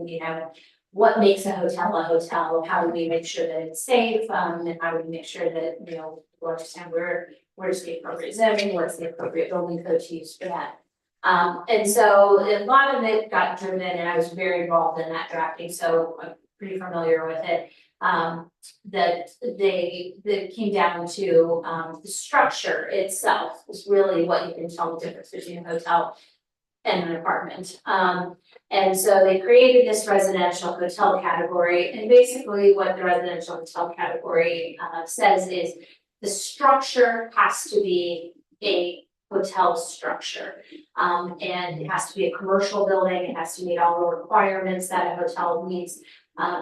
what makes a hotel a hotel? How do we make sure that it's safe? And how do we make sure that, people understand where's the appropriate zoning, what's the appropriate building code to use for that? And so a lot of it got driven, and I was very involved in that drafting, so I'm pretty familiar with it. That came down to, the structure itself is really what you can tell the difference between a hotel and an apartment. And so they created this residential hotel category, and basically what the residential hotel category says is the structure has to be a hotel structure. And it has to be a commercial building, it has to meet all the requirements that a hotel needs.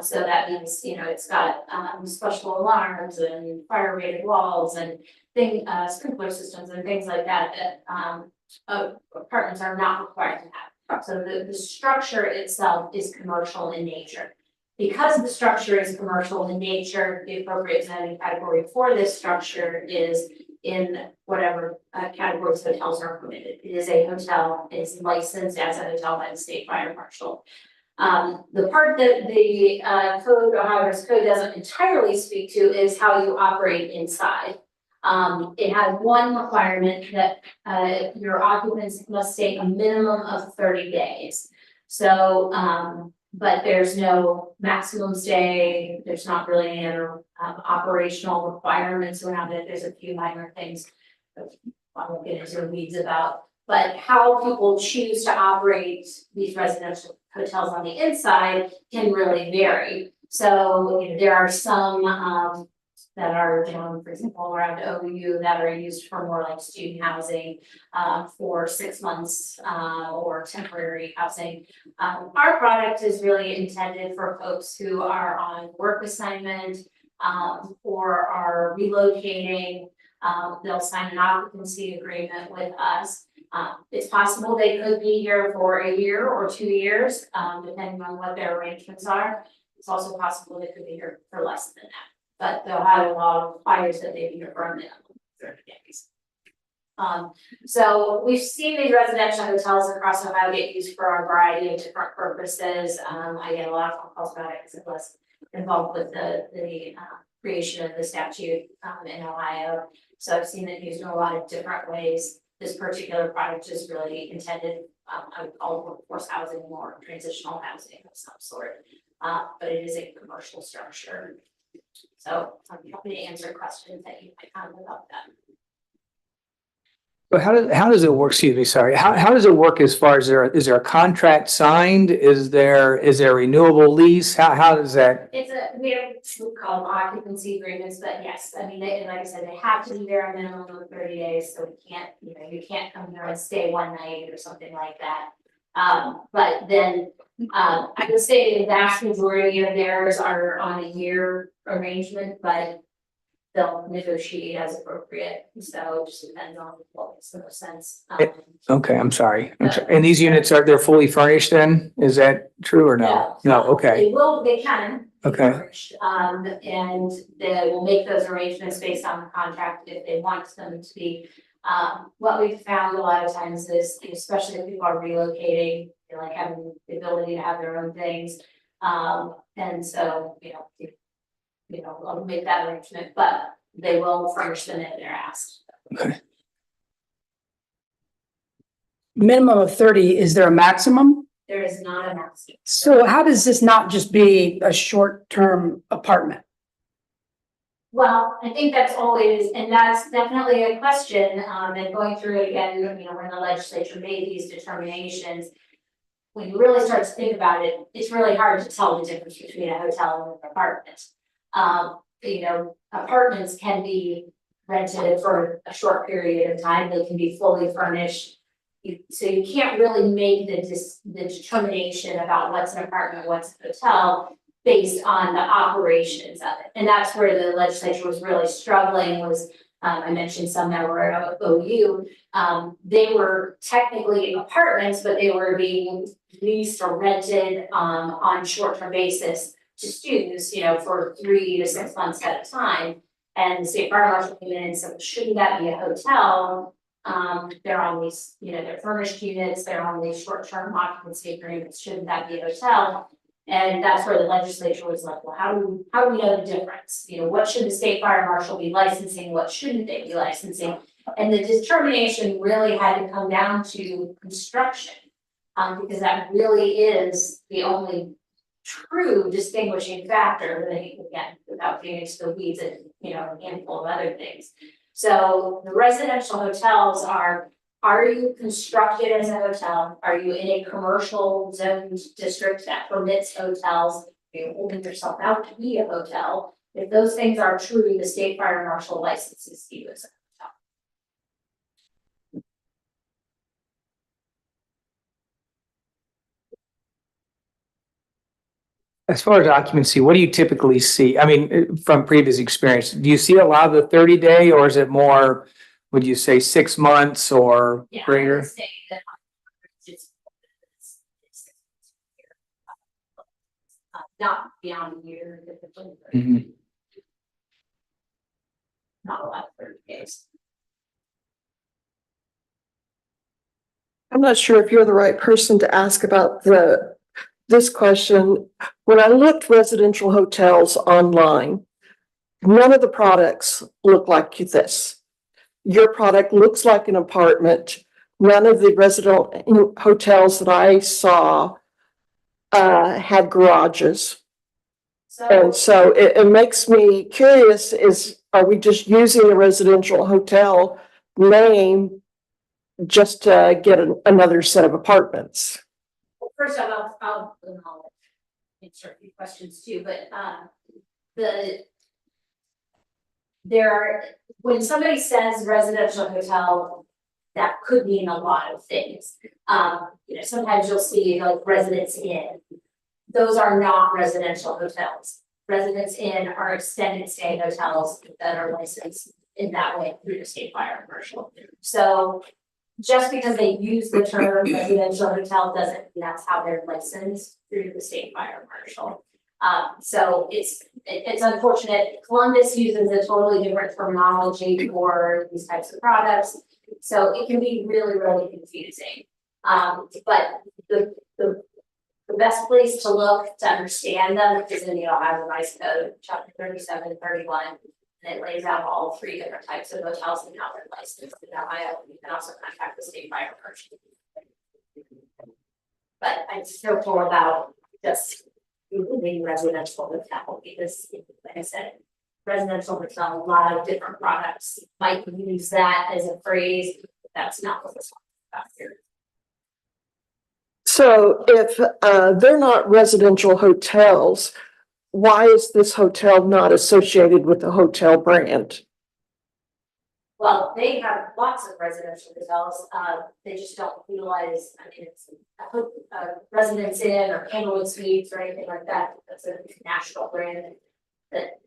So that means, it's got special alarms and fire rated walls and sprinkler systems and things like that apartments are not required to have. So the structure itself is commercial in nature. Because the structure is commercial in nature, the appropriate zoning category for this structure is in whatever categories hotels are permitted. It is a hotel, it is licensed as a hotel by the state fire marshal. The part that the Ohio Revised Code doesn't entirely speak to is how you operate inside. It has one requirement that your occupants must stay a minimum of 30 days. So, but there's no maximum stay, there's not really any other operational requirements around it. There's a few minor things that I won't get into the weeds about, but how people choose to operate these residential hotels on the inside can really vary. So, there are some that are, for example, around OU that are used for more like student housing for 6 months or temporary housing. Our product is really intended for folks who are on work assignment or are relocating. They'll sign an occupancy agreement with us. It's possible they could be here for a year or 2 years, depending on what their arrangements are. It's also possible they could be here for less than that. But the Ohio law requires that they be here for a minimum of 30 days. So we've seen these residential hotels across Ohio get used for a variety of different purposes. I get a lot of phone calls about it because I was involved with the creation of the statute in Ohio. So I've seen it used in a lot of different ways. This particular product is really intended, I would call it workforce housing or transitional housing of some sort. But it is a commercial structure. So I'm happy to answer questions that you might have about that. But how does it work? Excuse me, sorry. How does it work as far as is there a contract signed? Is there a renewable lease? How does that? We call them occupancy agreements, but yes, I mean, like I said, they have to be there a minimum of 30 days, so you can't come here and stay one night or something like that. But then I would say the vast majority of theirs are on a year arrangement, but they'll negotiate as appropriate. So it just depends on what makes the most sense. Okay, I'm sorry. And these units they're fully furnished then? Is that true or no? No, okay. They can. Okay. Furnished. And they will make those arrangements based on the contract if they want them to be. What we've found a lot of times is, especially if people are relocating, they like having the ability to have their own things. And so, I'll make that arrangement, but they will furnish them if they're asked. Okay. Minimum of 30, is there a maximum? There is not a maximum. So how does this not just be a short-term apartment? Well, I think that's always, and that's definitely a question, and going through it again, when the legislature made these determinations. When you really start to think about it, it's really hard to tell the difference between a hotel and an apartment. Apartments can be rented for a short period of time, they can be fully furnished. So you can't really make the determination about what's an apartment, what's a hotel, based on the operations of it. And that's where the legislature was really struggling was, I mentioned some that were at OU. They were technically apartments, but they were being leased or rented on short-term basis to students, for 3 to 6 months at a time. And the state fire marshal came in and said, shouldn't that be a hotel? They're on these, they're furnished units, they're on these short-term occupancy agreements, shouldn't that be a hotel? And that's where the legislature was like, well, how do we know the difference? What should the state fire marshal be licensing, what shouldn't they be licensing? And the determination really had to come down to construction. Because that really is the only true distinguishing factor, that again, without getting into the weeds and, a handful of other things. So the residential hotels are you constructed as a hotel? Are you in a commercial zoned district that permits hotels? Are you holding yourself out to be a hotel? If those things are true, the state fire marshal licenses you as a hotel. As far as occupancy, what do you typically see? I mean, from previous experience, do you see a lot of the 30-day, or is it more, would you say 6 months or Yeah, I greater? would say that it's not beyond a year, Mhm. not a lot of 30 days. I'm not sure if you're the right person to ask about this question. When I looked residential hotels online, none of the products look like this. Your product looks like an apartment. None of the residential hotels that I saw had garages. And so it makes me curious, are we just using a residential hotel name just to get another set of apartments? Well, first off, I'll answer a few questions too, but when somebody says residential hotel, that could mean a lot of things. Sometimes you'll see like Residence Inn. Those are not residential hotels. Residence Inn are extended stay hotels that are licensed in that way through the state fire marshal. So just because they use the term residential hotel doesn't mean that's how they're licensed through the state fire marshal. So it's unfortunate. Columbus uses a totally different terminology for these types of products. So it can be really, really confusing. But the best place to look to understand them is in the Ohio Revised Code, chapter 37, 31. And it lays out all 3 different types of hotels and how they're licensed in Ohio. You can also contact the state fire marshal. But I'm so cool about just Googling residential hotel because, like I said, residential hotel, a lot of different products might use that as a phrase, but that's not what we're talking about here. So if they're not residential hotels, why is this hotel not associated with the hotel brand? Well, they have lots of residential hotels. They just don't utilize, it's a Residence Inn or Candlewood Suites or anything like that. That's a national brand that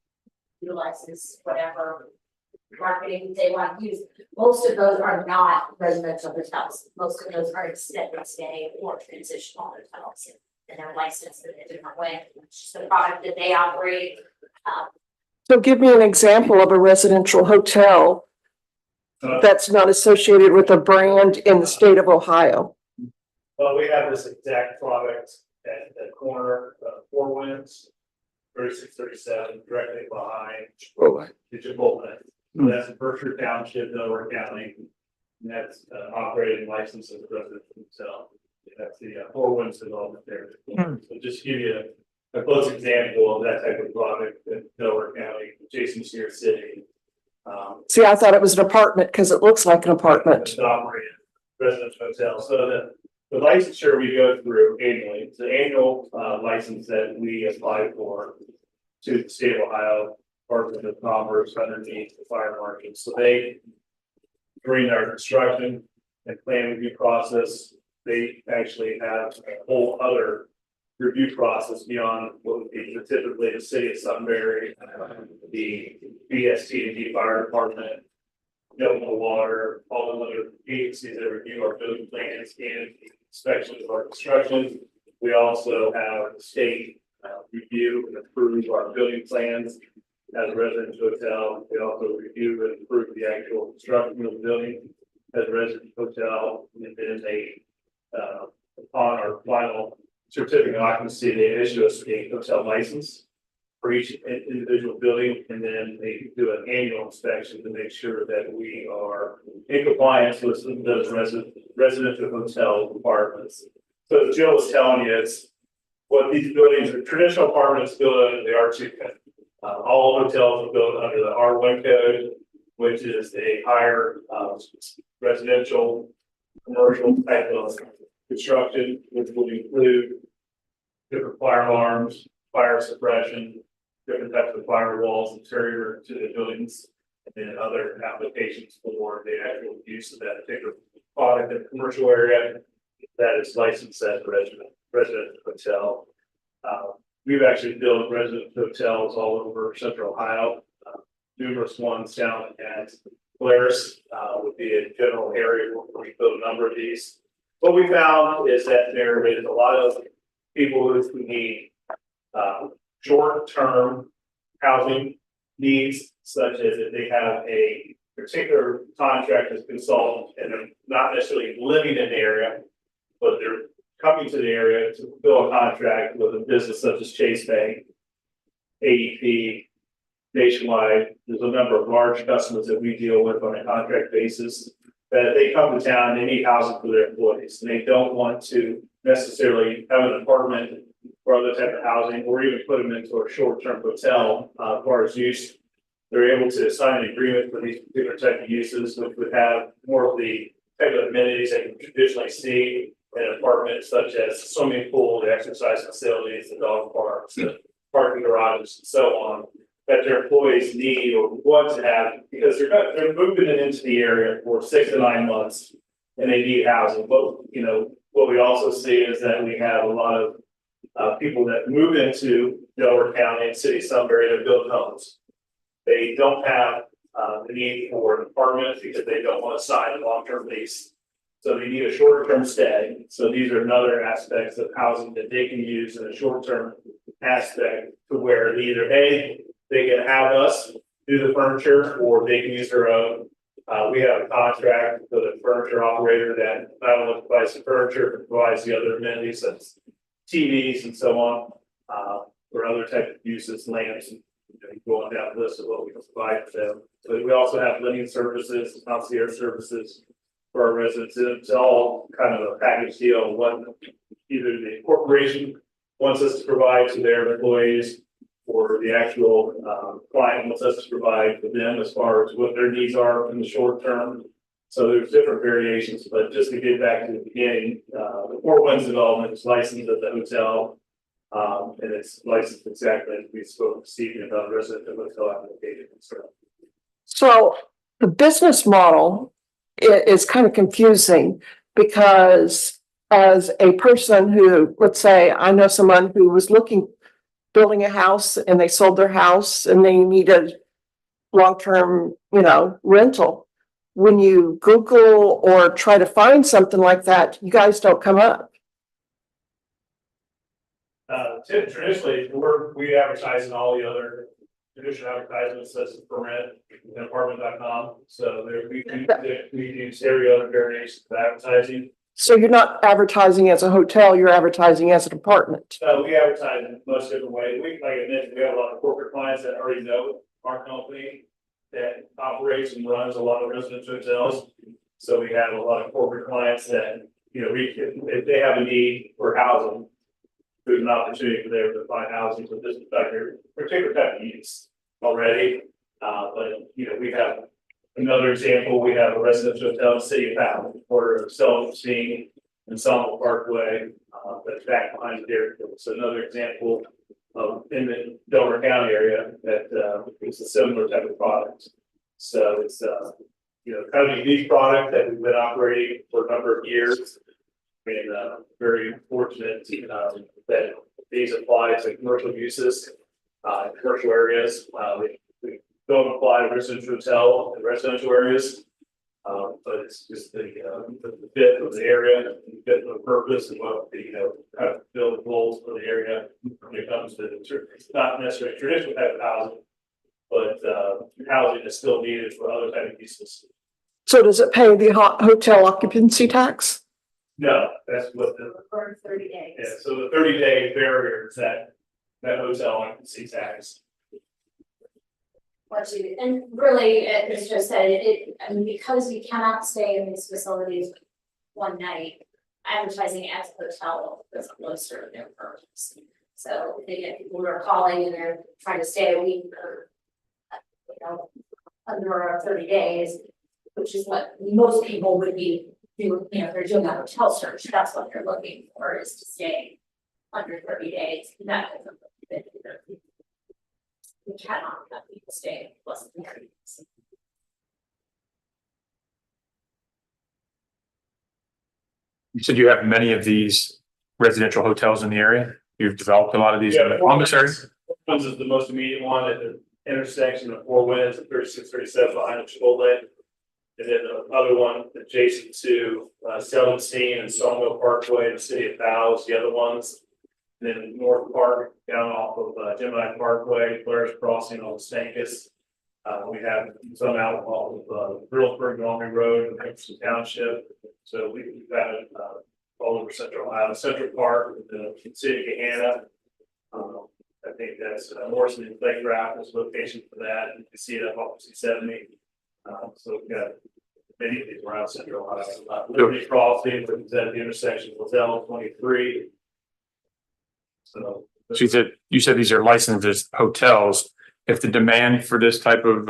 utilizes whatever marketing they want to use. Most of those are not residential hotels. Most of those are extended stay or transitional hotels. And they're licensed in a different way. It's just the product that they operate. So give me an example of a residential hotel that's not associated with a brand in the state of Ohio. Well, we have this exact product at the corner of Four Winds, 3637, directly behind the Chipotle. So that's in Berkshire Township, Delaware County. And that's operated and licensed as a residential hotel. That's the Four Winds development there. So just to give you a close example of that type of product in Delaware County, adjacent to your city. See, I thought it was an apartment because it looks like an apartment. It's operated residential hotel. So the licensure we go through annually, it's an annual license that we apply for to the state of Ohio, Department of Commerce underneath the fire marshal. So they, during our construction and plan review process, they actually have a whole other review process beyond what would be typically the city of Sunbury, the BST&D fire department, Delaware Water, all the other agencies that review our building plans and inspections of our construction. We also have the state review and approve our building plans as a residential hotel. We also review and approve the actual construction of the building. as a resident hotel, and then upon our final certificate of occupancy, they issue us a hotel license for each individual building, and then they do an annual inspection to make sure that we are in compliance with those residential hotel requirements. So as Jill was telling you, it's what these buildings are, traditional apartments built under the R2 code. All hotels are built under the R1 code, which is a higher residential, commercial type of construction, which would include different fire alarms, fire suppression, different types of firewalls interior to the buildings, and then other applications for the actual use of that particular product in the commercial area that is licensed as a resident hotel. We've actually built resident hotels all over Central Ohio, numerous ones down at Polaris would be a general area where we built a number of these. What we found is that there is a lot of people who need short-term housing needs, such as if they have a particular contract as consultant and they're not necessarily living in the area, but they're coming to the area to fulfill a contract with a business such as Chase Bank, AEP, Nationwide. There's a number of large customers that we deal with on a contract basis that they come to town, they need housing for their employees, and they don't want to necessarily have an apartment or other type of housing, or even put them into a short-term hotel as far as use. They're able to sign an agreement for these particular type of uses, which would have more of the type of amenities that you traditionally see in an apartment, such as swimming pool, the exercise facilities, the dog parks, the parking garages, and so on, that their employees need or want to have, because they're moving it into the area for 6 to 9 months, and they need housing. But what we also see is that we have a lot of people that move into Delaware County and City Sunbury to build homes. They don't have the need for an apartment because they don't want to sign a long-term lease. So they need a shorter term stay. So these are another aspects of housing that they can use in a short-term aspect, to where either A, they can have us do the furniture, or they can use their own. We have a contract with a furniture operator that not only provides the furniture, but provides the other amenities such as TVs and so on, or other type of uses, lamps, and going down the list of what we can provide for them. But we also have living services, concierge services for our residents. It's all kind of a package deal. What either the corporation wants us to provide to their employees, or the actual client wants us to provide for them as far as what their needs are in the short term. So there's different variations, but just to get back to the beginning, the Fort Winds development is licensed at the hotel. And it's licensed exactly as we spoke to Stephen about resident hotel application. So the business model is kind of confusing, because as a person who, let's say, I know someone who was building a house, and they sold their house and they needed long-term, rental. When you Google or try to find something like that, you guys don't come up. Traditionally, we advertise in all the other traditional advertisements, such as for rent and apartment.com. So we do stereo and variations of advertising. So you're not advertising as a hotel, you're advertising as an apartment. We advertise in most different ways. Like I mentioned, we have a lot of corporate clients that already know our company that operates and runs a lot of residential hotels. So we have a lot of corporate clients that, if they have a need for housing, there's an opportunity for them to find housing for this particular type of use already. But we have another example. We have a residential hotel in the city of Powell, quarter of Self-Esteem and Sawmill Parkway, that's back behind the dairy field. So another example of in the Delaware County area that is a similar type of product. So it's kind of a unique product that we've been operating for a number of years. And very fortunate that these apply to commercial uses, commercial areas. We don't apply to residential hotel in residential areas, but it's just the fit of the area, the fit of the purpose, and what kind of build goals for the area when it comes to it's not necessarily traditional type of housing, but housing is still needed for other type of uses. So does it pay the hotel occupancy tax? No, that's what the, For 30 days. yeah, so the 30-day barrier is that hotel occupancy tax. What you, and really, it's just that I mean, because you cannot stay in these facilities one night, advertising as a hotel doesn't really serve their purpose. So they get people who are calling and they're trying to stay a week or, under 30 days, which is what most people would be doing, they're doing a hotel search, that's what they're looking for, is to stay under 30 days. That isn't what they do. We cannot have people stay less than 30 days. You said you have many of these residential hotels in the area? You've developed a lot of these in the Columbus area? One's is the most immediate one at the intersection of Four Winds and 3637 behind Chipotle. And then the other one adjacent to Selden Scene and Sawmill Parkway in the city of Dallas, the other ones. And then North Park down off of Gemini Parkway, Blair's Crossing on Stankus. We have some out off of Brillsburg, Army Road, and Henderson Township. So we've got it all over Central Ohio, Central Park, the city of Gahanna. I think that's Morrison and Playground is location for that. You can see it up off C-70. So we've got many of these around Central Ohio. Liberty Crossing, which is at the intersection with L-23. So You said these are licensed as hotels. If the demand for this type of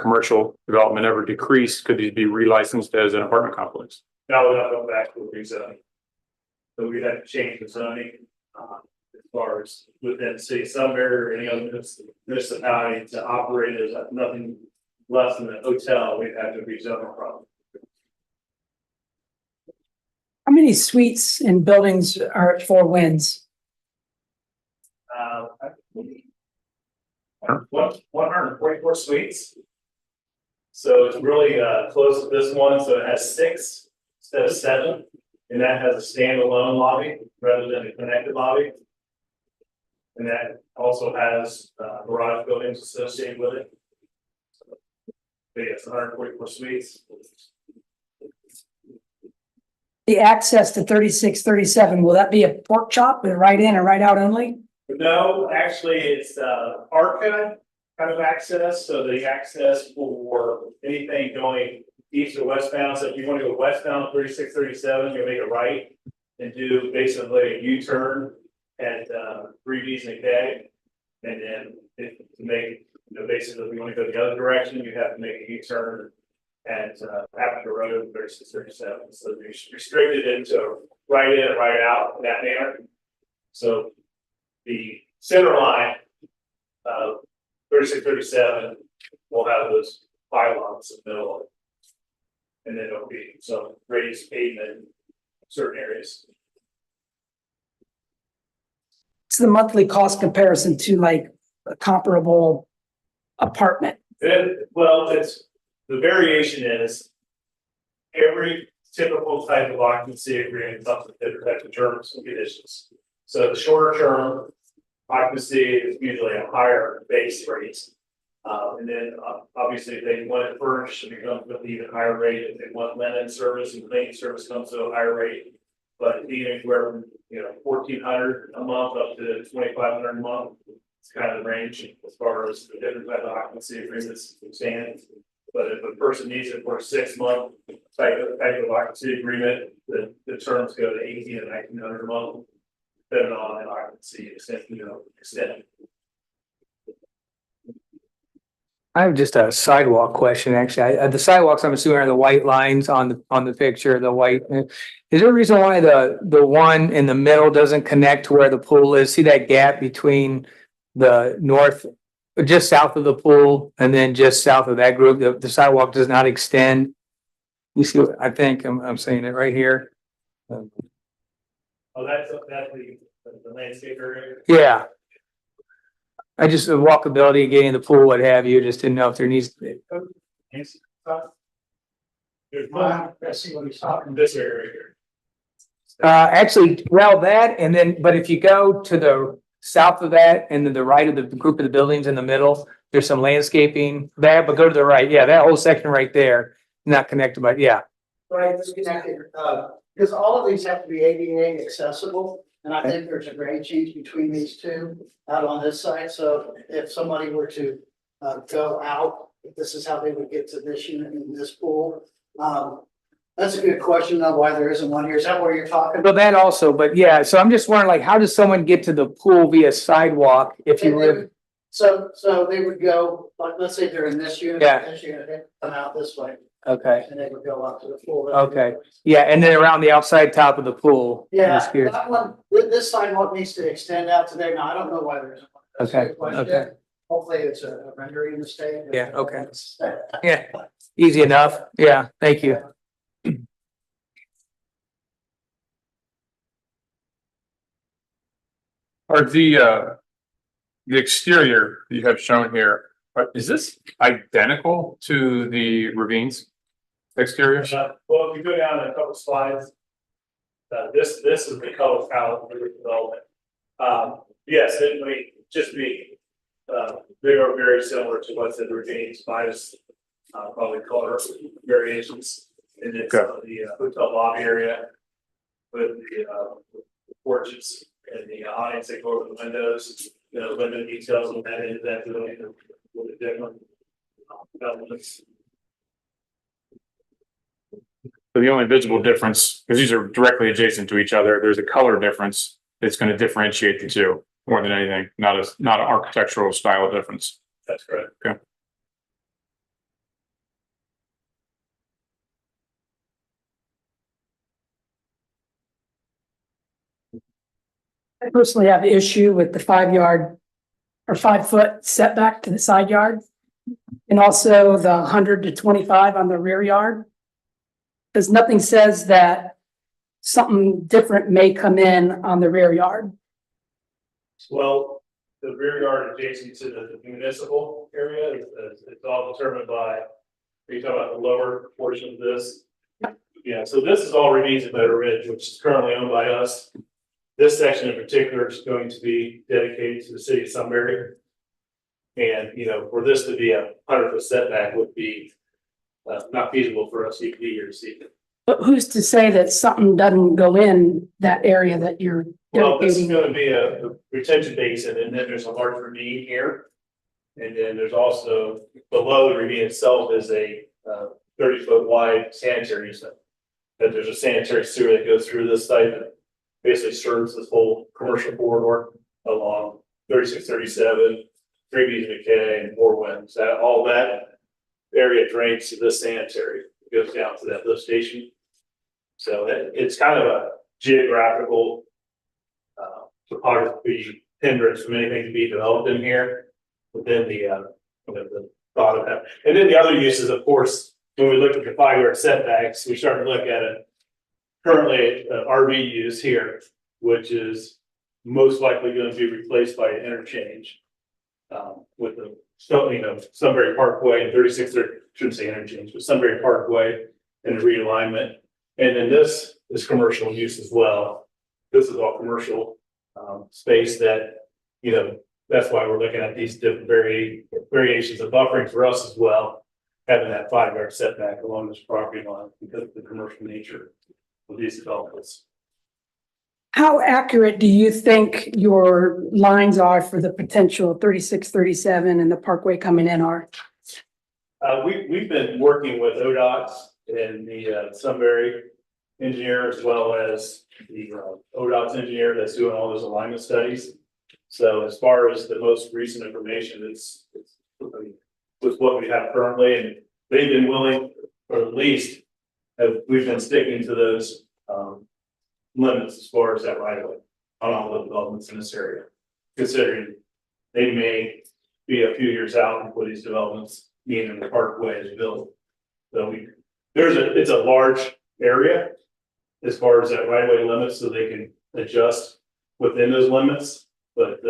commercial development ever decreased, could these be relicensed as an apartment complex? now we're not going back to the rezoning. So we have to change the zoning as far as within the city of Sunbury or any other municipality to operate as nothing less than a hotel. We'd have to rezone our property. How many suites and buildings are at Four Winds? 144 suites. So it's really close to this one. So it has 6 instead of 7, and that has a standalone lobby rather than a connected lobby. And that also has garage buildings associated with it. But yes, 144 suites. The access to 3637, will that be a pork chop with right in and right out only? No, actually, it's ARCA kind of access. So the access for anything going east or westbound. So if you want to go westbound 3637, you'll make a right and do basically a U-turn at 3B's and K. And then to make, basically if you want to go the other direction, you have to make a U-turn at Aperture Road 3637. So they restricted into right in and right out in that manner. So the center line of 3637 will have those pylons in the middle of it. And then there'll be some raised pavement in certain areas. It's the monthly cost comparison to like a comparable apartment. Well, it's the variation is every typical type of occupancy agreement comes with different types of terms and conditions. So the shorter term occupancy is usually a higher base rate. And then obviously if they want it furnished, it becomes with even higher rate. If they want linen service and cleaning service comes to a higher rate. But even anywhere from $1,400 a month up to $2,500 a month, it's kind of the range as far as the different type of occupancy agreements stand. But if a person needs it for a 6-month type of occupancy agreement, the terms go to $1,800 and $1,900 a month, depending on the occupancy extent. I have just a sidewalk question, actually. The sidewalks, I'm assuming, are the white lines on the picture, the white. Is there a reason why the one in the middle doesn't connect to where the pool is? See that gap between the north, just south of the pool, and then just south of that group? The sidewalk does not extend. You see, I think I'm saying it right here. Oh, that's the landscape area. Yeah. I just, the walkability, getting the pool, what have you, just didn't know if there needs to be. There's one, let's see what he's talking, this area here. Actually, well, that, and then, but if you go to the south of that and then the right of the group of the buildings in the middle, there's some landscaping there, but go to the right. Yeah, that whole section right there. not connected, but yeah, Right, disconnected, because all of these have to be ADA accessible, and I think there's a grade change between these two out on this side, so if somebody were to go out, this is how they would get to this unit in this pool. That's a good question, though, why there isn't one here. Is that what you're talking but about? that also, but yeah, so I'm just wondering, like, how does someone get to the pool via sidewalk if you live? So they would go, like, let's say they're in this unit, Yeah. this unit, they come out this way, Okay, and they would go up to the pool. Okay. yeah, and then around the outside top of the pool. Yeah, Just curious. that one, this sidewalk needs to extend out to there. Now, I don't know why there isn't one. That's a Okay, good question. okay. Hopefully it's a rendering mistake. Yeah, okay. Yeah, easy enough. Yeah, thank you. Are the exterior you have shown here, is this identical to the ravines exterior? Well, if you go down a couple slides. This is the color palette for the development. Yes, it may just be, they are very similar to what's in the ravines, minus, probably color variations. And it's the hotel lobby area with the porches and the awnings that go over the windows, the window details on that end, that really with the different elements. So the only visible difference, because these are directly adjacent to each other, there's a color difference that's going to differentiate the two more than anything, not an architectural style difference. That's correct. Okay. I personally have an issue with the 5 yard or 5 foot setback to the side yard. And also the 100 to 25 on the rear yard. Because nothing says that something different may come in on the rear yard. Well, the rear yard adjacent to the municipal area it's all determined by, are you talking about the lower portion of this? Yeah, so this is all remains at Meadow Ridge, which is currently owned by us. This section in particular is going to be dedicated to the city of Sunbury. And, for this to be a 100-foot setback would be not feasible for us to be here to see it. But who's to say that something doesn't go in that area that you're Well, this is dedicating? gonna be a retention basin, and then there's a large ravine here. And then there's also below the ravine itself is a 30-foot wide sanitary system. That there's a sanitary sewer that goes through this site that basically serves this whole commercial corridor along 3637, 3B McKay and Four Winds. That all that area drains to this sanitary, it goes down to that lift station. So it's kind of a geographical topography hindrance from anything to be developed in here within the thought of that. And then the other uses, of course, when we look at the 5 yard setbacks, we start to look at it currently RV use here, which is most likely going to be replaced by an interchange with the Sunbury Parkway and 36, shouldn't say interchange, but Sunbury Parkway and the realignment. And then this is commercial use as well. This is all commercial space that, that's why we're looking at these different variations of buffering for us as well, having that 5 yard setback along this property line because of the commercial nature of these developments. How accurate do you think your lines are for the potential 36, 37 and the parkway coming in are? We've been working with ODOT and the Sunbury engineer as well as the ODOT's engineer that's doing all those alignment studies. So as far as the most recent information, it's with what we have currently, and they've been willing, or at least we've been sticking to those limits as far as that right of way on all the developments in this area, considering they may be a few years out before these developments, meaning the parkway is built. So it's a large area as far as that right of way limit, so they can adjust within those limits, but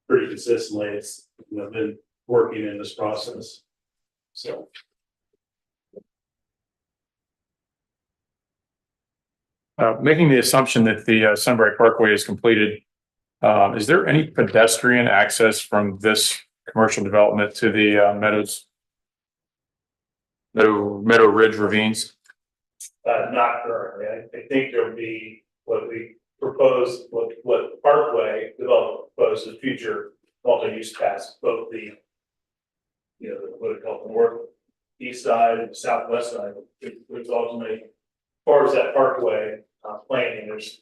pretty consistently it's been working in this process. So. Making the assumption that the Sunbury Parkway is completed, is there any pedestrian access from this commercial development to the Meadows? Meadow Ridge Ravines? Not currently. I think there'll be what we propose, what Parkway development proposes, future multi-use paths, both the, you know, what it called the north, east side and southwest side, which ultimately, as far as that Parkway planning, there's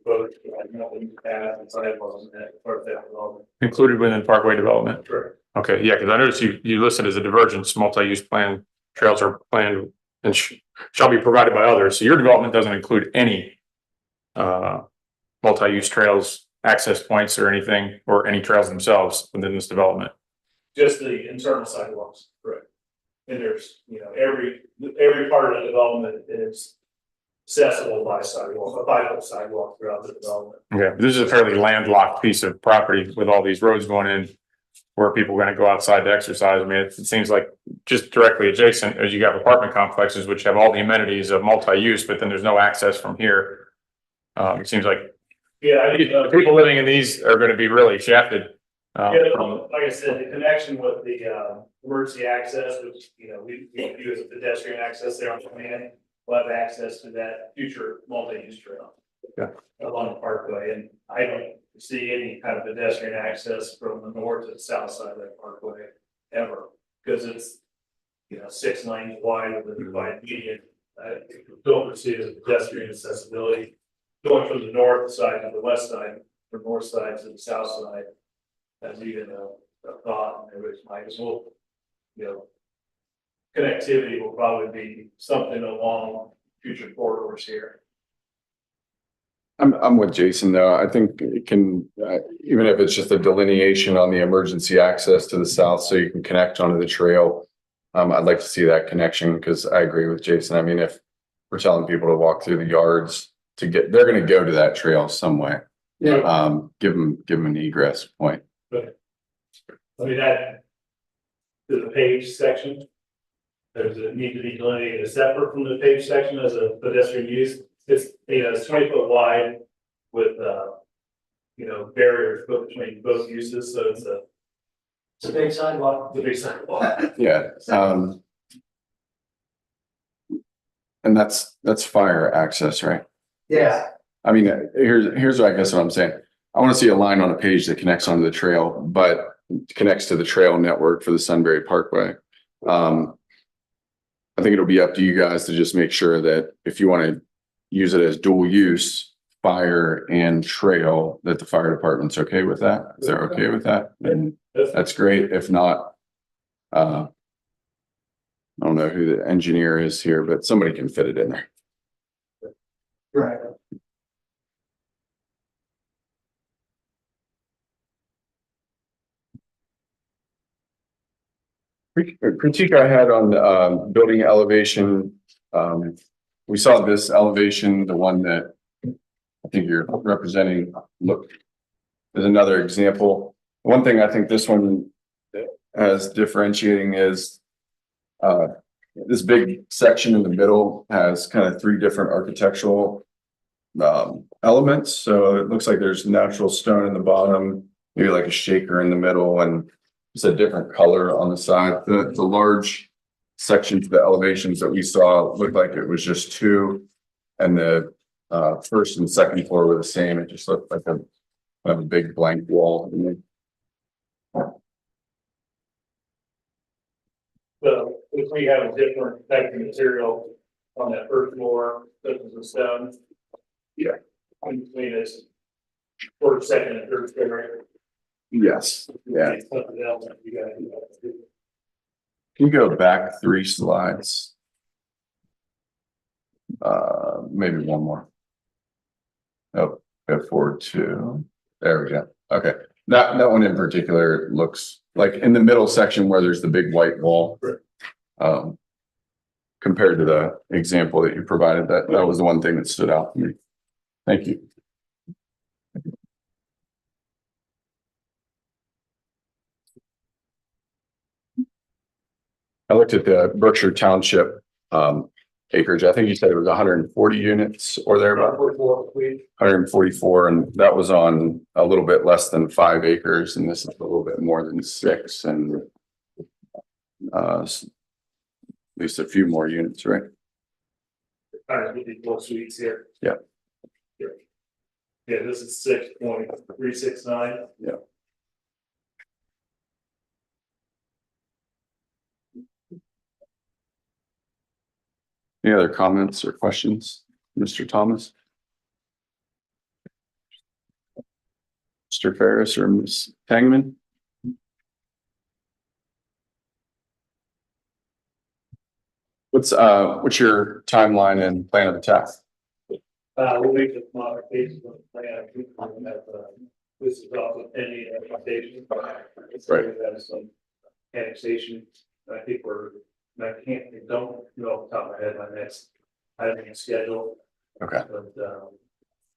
both, multi-use paths and sidewalks and that part of that development. Included within Parkway development? Correct. Okay, yeah, because I noticed you listed as a divergence, multi-use plan, trails are planned and shall be provided by others. So your development doesn't include any multi-use trails, access points or anything, or any trails themselves within this development. Just the internal sidewalks, correct. And there's, you know, every part of the development is accessible by sidewalk, a 5-foot sidewalk throughout the development. Okay, this is a fairly landlocked piece of property with all these roads going in where people are going to go outside to exercise. I mean, it seems like just directly adjacent as you have apartment complexes, which have all the amenities of multi-use, but then there's no access from here. It seems like the people living in these are going to be really shafted. Like I said, the connection with the emergency access, which, you know, we view as a pedestrian access there on the plan, will have access to that future multi-use trail. Yeah. Along the Parkway, and I don't see any kind of pedestrian access from the north to the south side of that Parkway ever, because it's, you know, 6 lanes wide with a divided median. I don't foresee it as pedestrian accessibility going from the north side to the west side, from north side to the south side. That's even a thought, and everybody's mind as well. You know, connectivity will probably be something along future corridors here. I'm with Jason though. I think it can, even if it's just a delineation on the emergency access to the south so you can connect onto the trail. I'd like to see that connection because I agree with Jason. I mean, if we're telling people to walk through the yards to get, they're going to go to that trail some way. Yeah. Give them an egress point. But I mean, that to the page section, there's a need to be delineated separate from the page section as a pedestrian use. It's, you know, it's 20 foot wide with, you know, barriers put between both uses. So it's a big sidewalk. The big sidewalk. Yeah. And that's fire access, right? Yeah. I mean, here's what I guess what I'm saying. I want to see a line on a page that connects onto the trail, but connects to the trail network for the Sunbury Parkway. I think it'll be up to you guys to just make sure that if you want to use it as dual use, fire and trail, that the fire department's okay with that. If they're okay with that, then that's great. If not, I don't know who the engineer is here, but somebody can fit it in there. Right. Critique I had on building elevation. We saw this elevation, the one that I think you're representing, look, is another example. One thing I think this one has differentiating is this big section in the middle has kind of 3 different architectural elements. So it looks like there's natural stone in the bottom, maybe like a shaker in the middle, and it's a different color on the side. The large sections, the elevations that we saw looked like it was just 2, and the first and second floor were the same. It just looked like a big blank wall. So if we have a different type of material on that first floor, such as the stone. Yeah. In between this first, second, and third story. Yes, yeah. Something else that you gotta do. Can you go back 3 slides? Maybe one more. Oh, go forward 2. There we go. Okay. That one in particular looks like in the middle section where there's the big white wall. Compared to the example that you provided, that was the one thing that stood out to me. Thank you. I looked at the Berkshire Township acreage. I think you said it was 140 units or thereabout. 144, and that was on a little bit less than 5 acres, and this is a little bit more than 6. And least a few more units, right? Both suites here. Yeah. Yeah, this is 6.369. Yeah. Any other comments or questions, Mr. Thomas? Mr. Ferris or Ms. Tangman? What's your timeline and plan of attack? We'll make the modifications on the plan. This is also any updation. Right. That is some annexation. I think I don't know off the top of my head, my next item is schedule. Okay. But,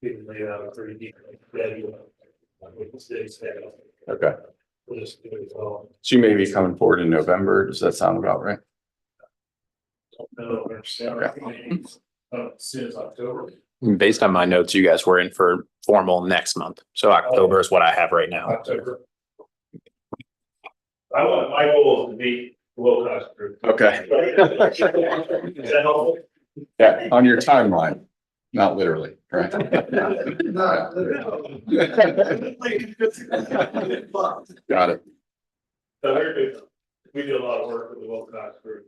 we can lay out a pretty deep schedule. With the city schedule. Okay. We'll just do it all. So you may be coming forward in November. Does that sound about right? No, I understand. As soon as October. Based on my notes, you guys were in for formal next month. So October is what I have right now. October. My goal is to beat the Wilcox group. Okay. Is that helpful? Yeah, on your timeline, not literally, right? Got it. So they're good. We do a lot of work with the Wilcox group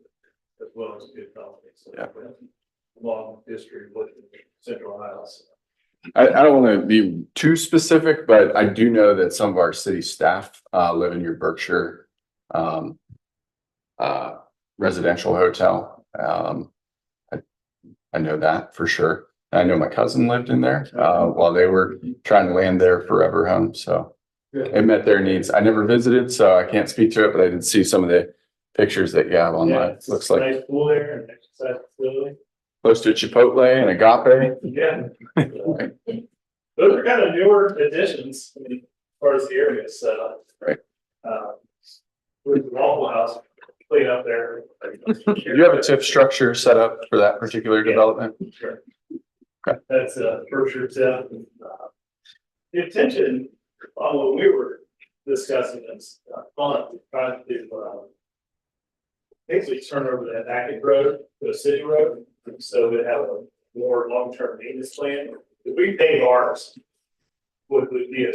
as well as good companies. So Yeah. long history with Central Ohio. I don't want to be too specific, but I do know that some of our city staff live in your Berkshire residential hotel. I know that for sure. I know my cousin lived in there while they were trying to land their forever home. So it met their needs. I never visited, so I can't speak to it, but I did see some of the pictures that you have online. It's Looks a like nice pool there and exercise facility. close to Chipotle and Agape. Yeah. Those are kind of newer additions as far as the area is set up. Right. With the Waffle House clean up there. Do you have a tip structure set up for that particular development? Sure. Okay. That's Berkshire tip. The intention on what we were discussing is trying to basically turn over that Hackett Road to a city road. So we have a more long-term maintenance plan. If we pave ours, would be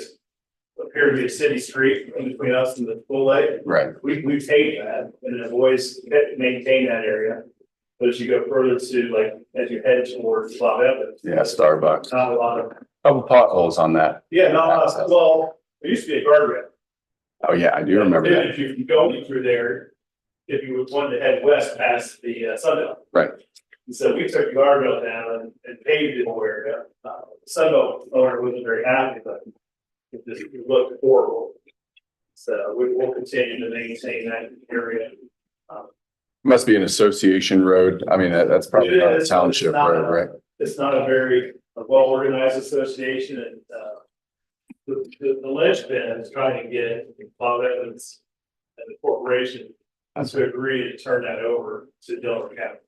appear to be a city street in between us and the full lake. Right. We paved that and have always maintained that area. But as you go further to like, as you head towards Bob Evans. Yeah, Starbucks. Not a lot of, Couple potholes on that. yeah, no, well, there used to be a guardrail. Oh, yeah, I do remember And that. if you go through there, if you would want to head west past the Sunbelt. Right. And so we took the guardrail down and paved it where Sunbelt owner wasn't very happy, but it just looked horrible. So we will continue to maintain that area. Must be an association road. I mean, that's probably It not a is, township it's not road, right? It's not a very well-organized association and the linchpin is trying to get Bob Evans and the corporation to agree to turn that over to Delaware County.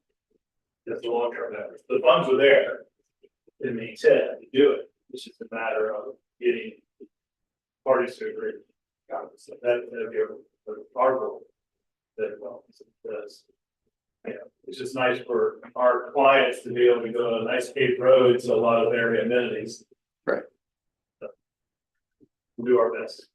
That's the long-term effort. The funds were there in the intent to do it. It's just a matter of getting parties to agree. So that'd be our goal. That well, because it's just nice for our clients to be able to go on a nice paved road to a lot of area amenities. Right. So, we'll do our best.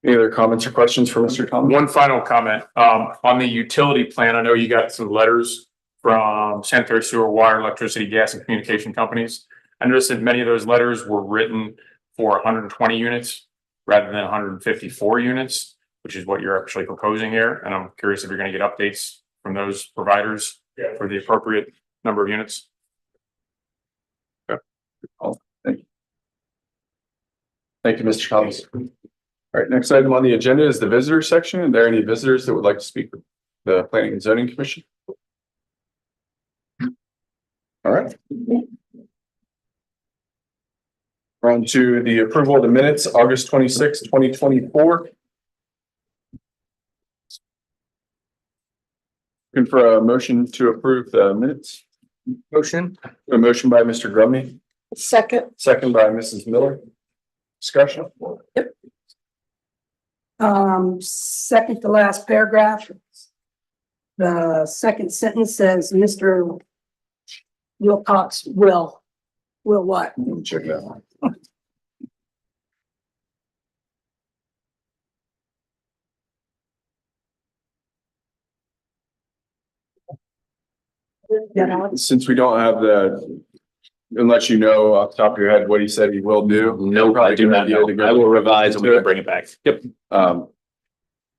Any other comments or questions for Mr. Thomas? One final comment, on the utility plan, I know you got some letters from sanitary sewer, water, electricity, gas and communication companies. I noticed that many of those letters were written for 120 units rather than 154 units, which is what you're actually proposing here. And I'm curious if you're going to get updates from those providers for the appropriate number of units. Okay. Oh, thank you. Thank you, Mr. Thomas. All right, next item on the agenda is the visitor section. Are there any visitors that would like to speak with the Planning and Zoning Commission? All right. We're on to the approval of the minutes, August 26, 2024. Looking for a motion to approve the minutes. Motion? A motion by Mr. Grumney, Second, second by Mrs. Miller. Discussion? Second to last paragraph. The second sentence says, Mr. Wilcox will what? Let me check that one. Yeah, Since we don't have unless you know off the top of your head what he said he will do. No, I do not know. I will revise and we can bring it back. Yep.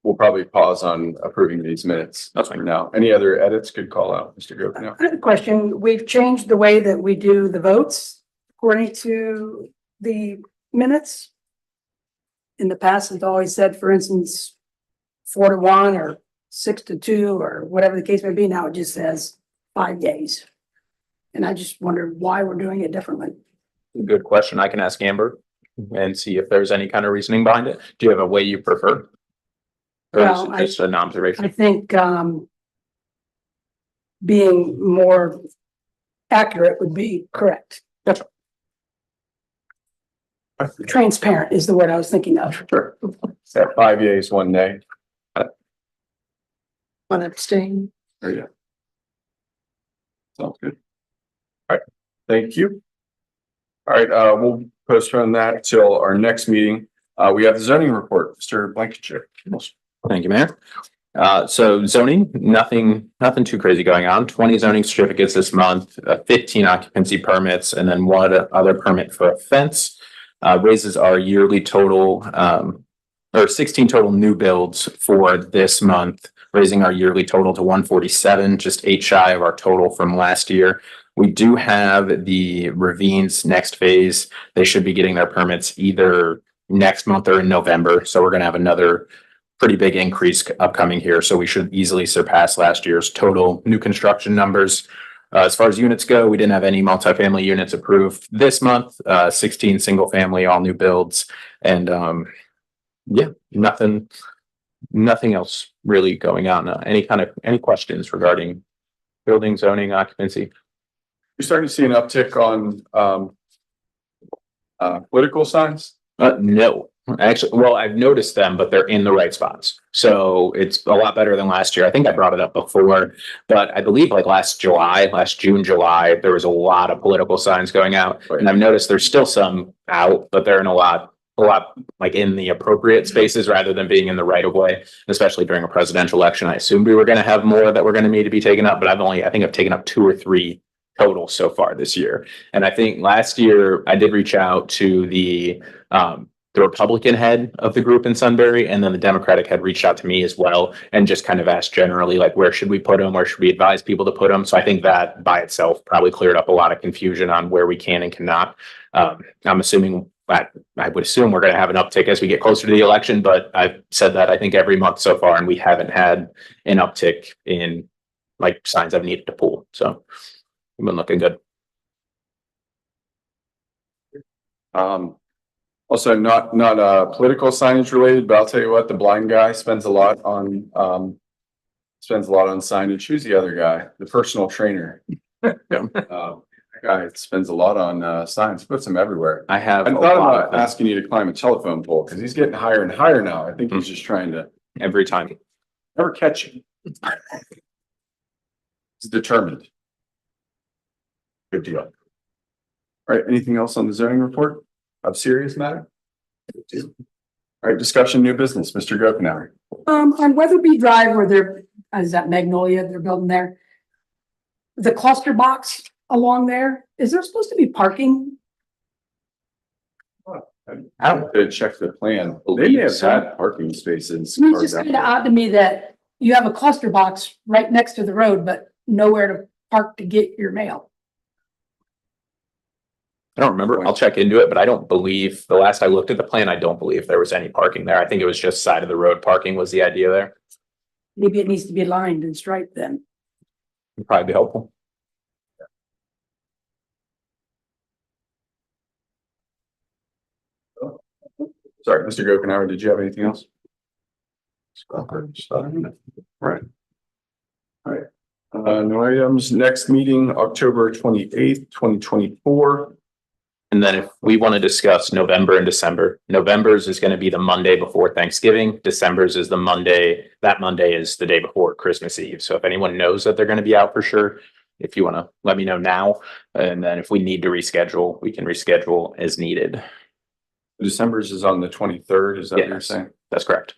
We'll probably pause on approving these minutes. That's fine. Now, any other edits could call out, Mr. Gokenhour. I have a question. We've changed the way that we do the votes according to the minutes. In the past, it's always said, for instance, 4-1 or 6-2 or whatever the case may be. Now it just says 5 days. And I just wondered why we're doing it differently. Good question. I can ask Amber and see if there's any kind of reasoning behind it. Do you have a way you prefer? Or is Well, it just an observation? I think being more accurate would be correct. Gotcha. Transparent is the word I was thinking of. Sure. At 5 yeas, 1 nay. One abstain. There you go. Sounds good. All right, thank you. All right, we'll postpone that till our next meeting. We have the zoning report, Mr. Blankenship. Thank you, Mayor. So zoning, nothing too crazy going on. 20 zoning certificates this month, 15 occupancy permits, and then 1 other permit for a fence. Raises our yearly total, or 16 total new builds for this month, raising our yearly total to 147, just 8 shy of our total from last year. We do have the Ravines next phase. They should be getting their permits either next month or in November. So we're going to have another pretty big increase upcoming here. So we should easily surpass last year's total new construction numbers. As far as units go, we didn't have any multifamily units approved this month, 16 single family, all new builds. And yeah, nothing else really going on. Any questions regarding building, zoning, occupancy? You're starting to see an uptick on political signs? No, actually, well, I've noticed them, but they're in the right spots. So it's a lot better than last year. I think I brought it up before, but I believe like last June, July, there was a lot of political signs going out. Right. And I've noticed there's still some out, but they're in a lot like in the appropriate spaces rather than being in the right of way, especially during a presidential election. I assumed we were going to have more that were going to need to be taken up, but I think I've taken up 2 or 3 total so far this year. And I think last year I did reach out to the Republican head of the group in Sunbury, and then the Democratic head reached out to me as well and just kind of asked generally, like, where should we put them? Where should we advise people to put them? So I think that by itself probably cleared up a lot of confusion on where we can and cannot. I'm assuming that I would assume we're going to have an uptick as we get closer to the election, but I've said that I think every month so far, and we haven't had an uptick in like signs I've needed to pull. So we've been looking good. Also not political signage related, but I'll tell you what, the blind guy spends a lot on signage. Who's the other guy? The personal trainer. That guy spends a lot on signs, puts them everywhere. I have I a thought lot about of them asking you to climb a telephone pole because he's getting higher and higher now. I think he's just trying to every time. never catch you. He's determined. Good deal. All right, anything else on the zoning report of serious matter? All right, discussion, new business, Mr. Gokenhour. On Weatherby Drive where is that Magnolia they're building there? The cluster box along there, is there supposed to be parking? I don't have to check the plan. They may have had parking spaces. It's just kind of odd to me that you have a cluster box right next to the road, but nowhere to park to get your mail. I don't remember. I'll check into it, but I don't believe the last I looked at the plan, I don't believe there was any parking there. I think it was just side of the road parking was the idea there. Maybe it needs to be lined and striped then. It'd probably be helpful. Sorry, Mr. Gokenhour, did you have anything else? Right. All right. No items. Next meeting, October 28th, 2024. And then if we want to discuss November and December, November's is going to be the Monday before Thanksgiving. December's is the Monday, that Monday is the day before Christmas Eve. So if anyone knows that they're going to be out for sure, if you want to let me know now, and then if we need to reschedule, we can reschedule as needed. December's is on the 23rd, is that what you're Yes. saying? That's correct.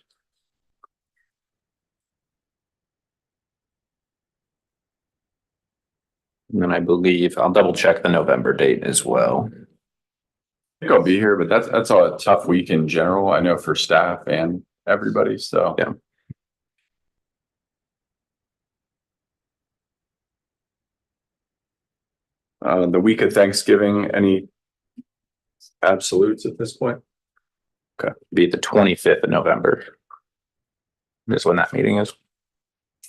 And then I believe I'll double check the November date as well. I think I'll be here, but that's a tough week in general, I know for staff and everybody, so. Yeah. The week of Thanksgiving, any absolutes at this point? Okay, be the 25th of November. Is when that meeting is.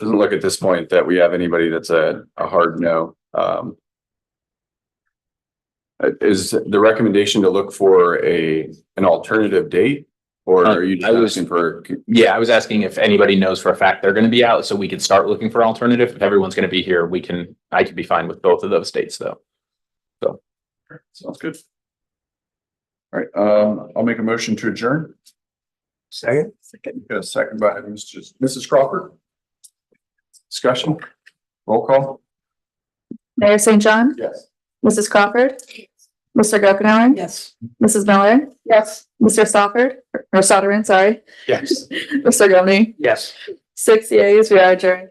Doesn't look at this point that we have anybody that's a hard no. Is the recommendation to look for an alternative date? Or are you I was- asking for? Yeah, I was asking if anybody knows for a fact they're gonna be out, so we could start looking for alternative. If everyone's gonna be here, I could be fine with both of those dates though. Sounds good. All right, I'll make a motion to adjourn. Second? Got a second by Mrs. Crawford. Discussion, roll call. Mayor St. John, Yes. Mrs. Crawford, Mr. Gokenhour, Yes. Mrs. Miller, Yes. Mr. Stofford, or Sotterin, sorry, Yes. Mr. Gumney, Yes. 6 yeas, we are adjourned.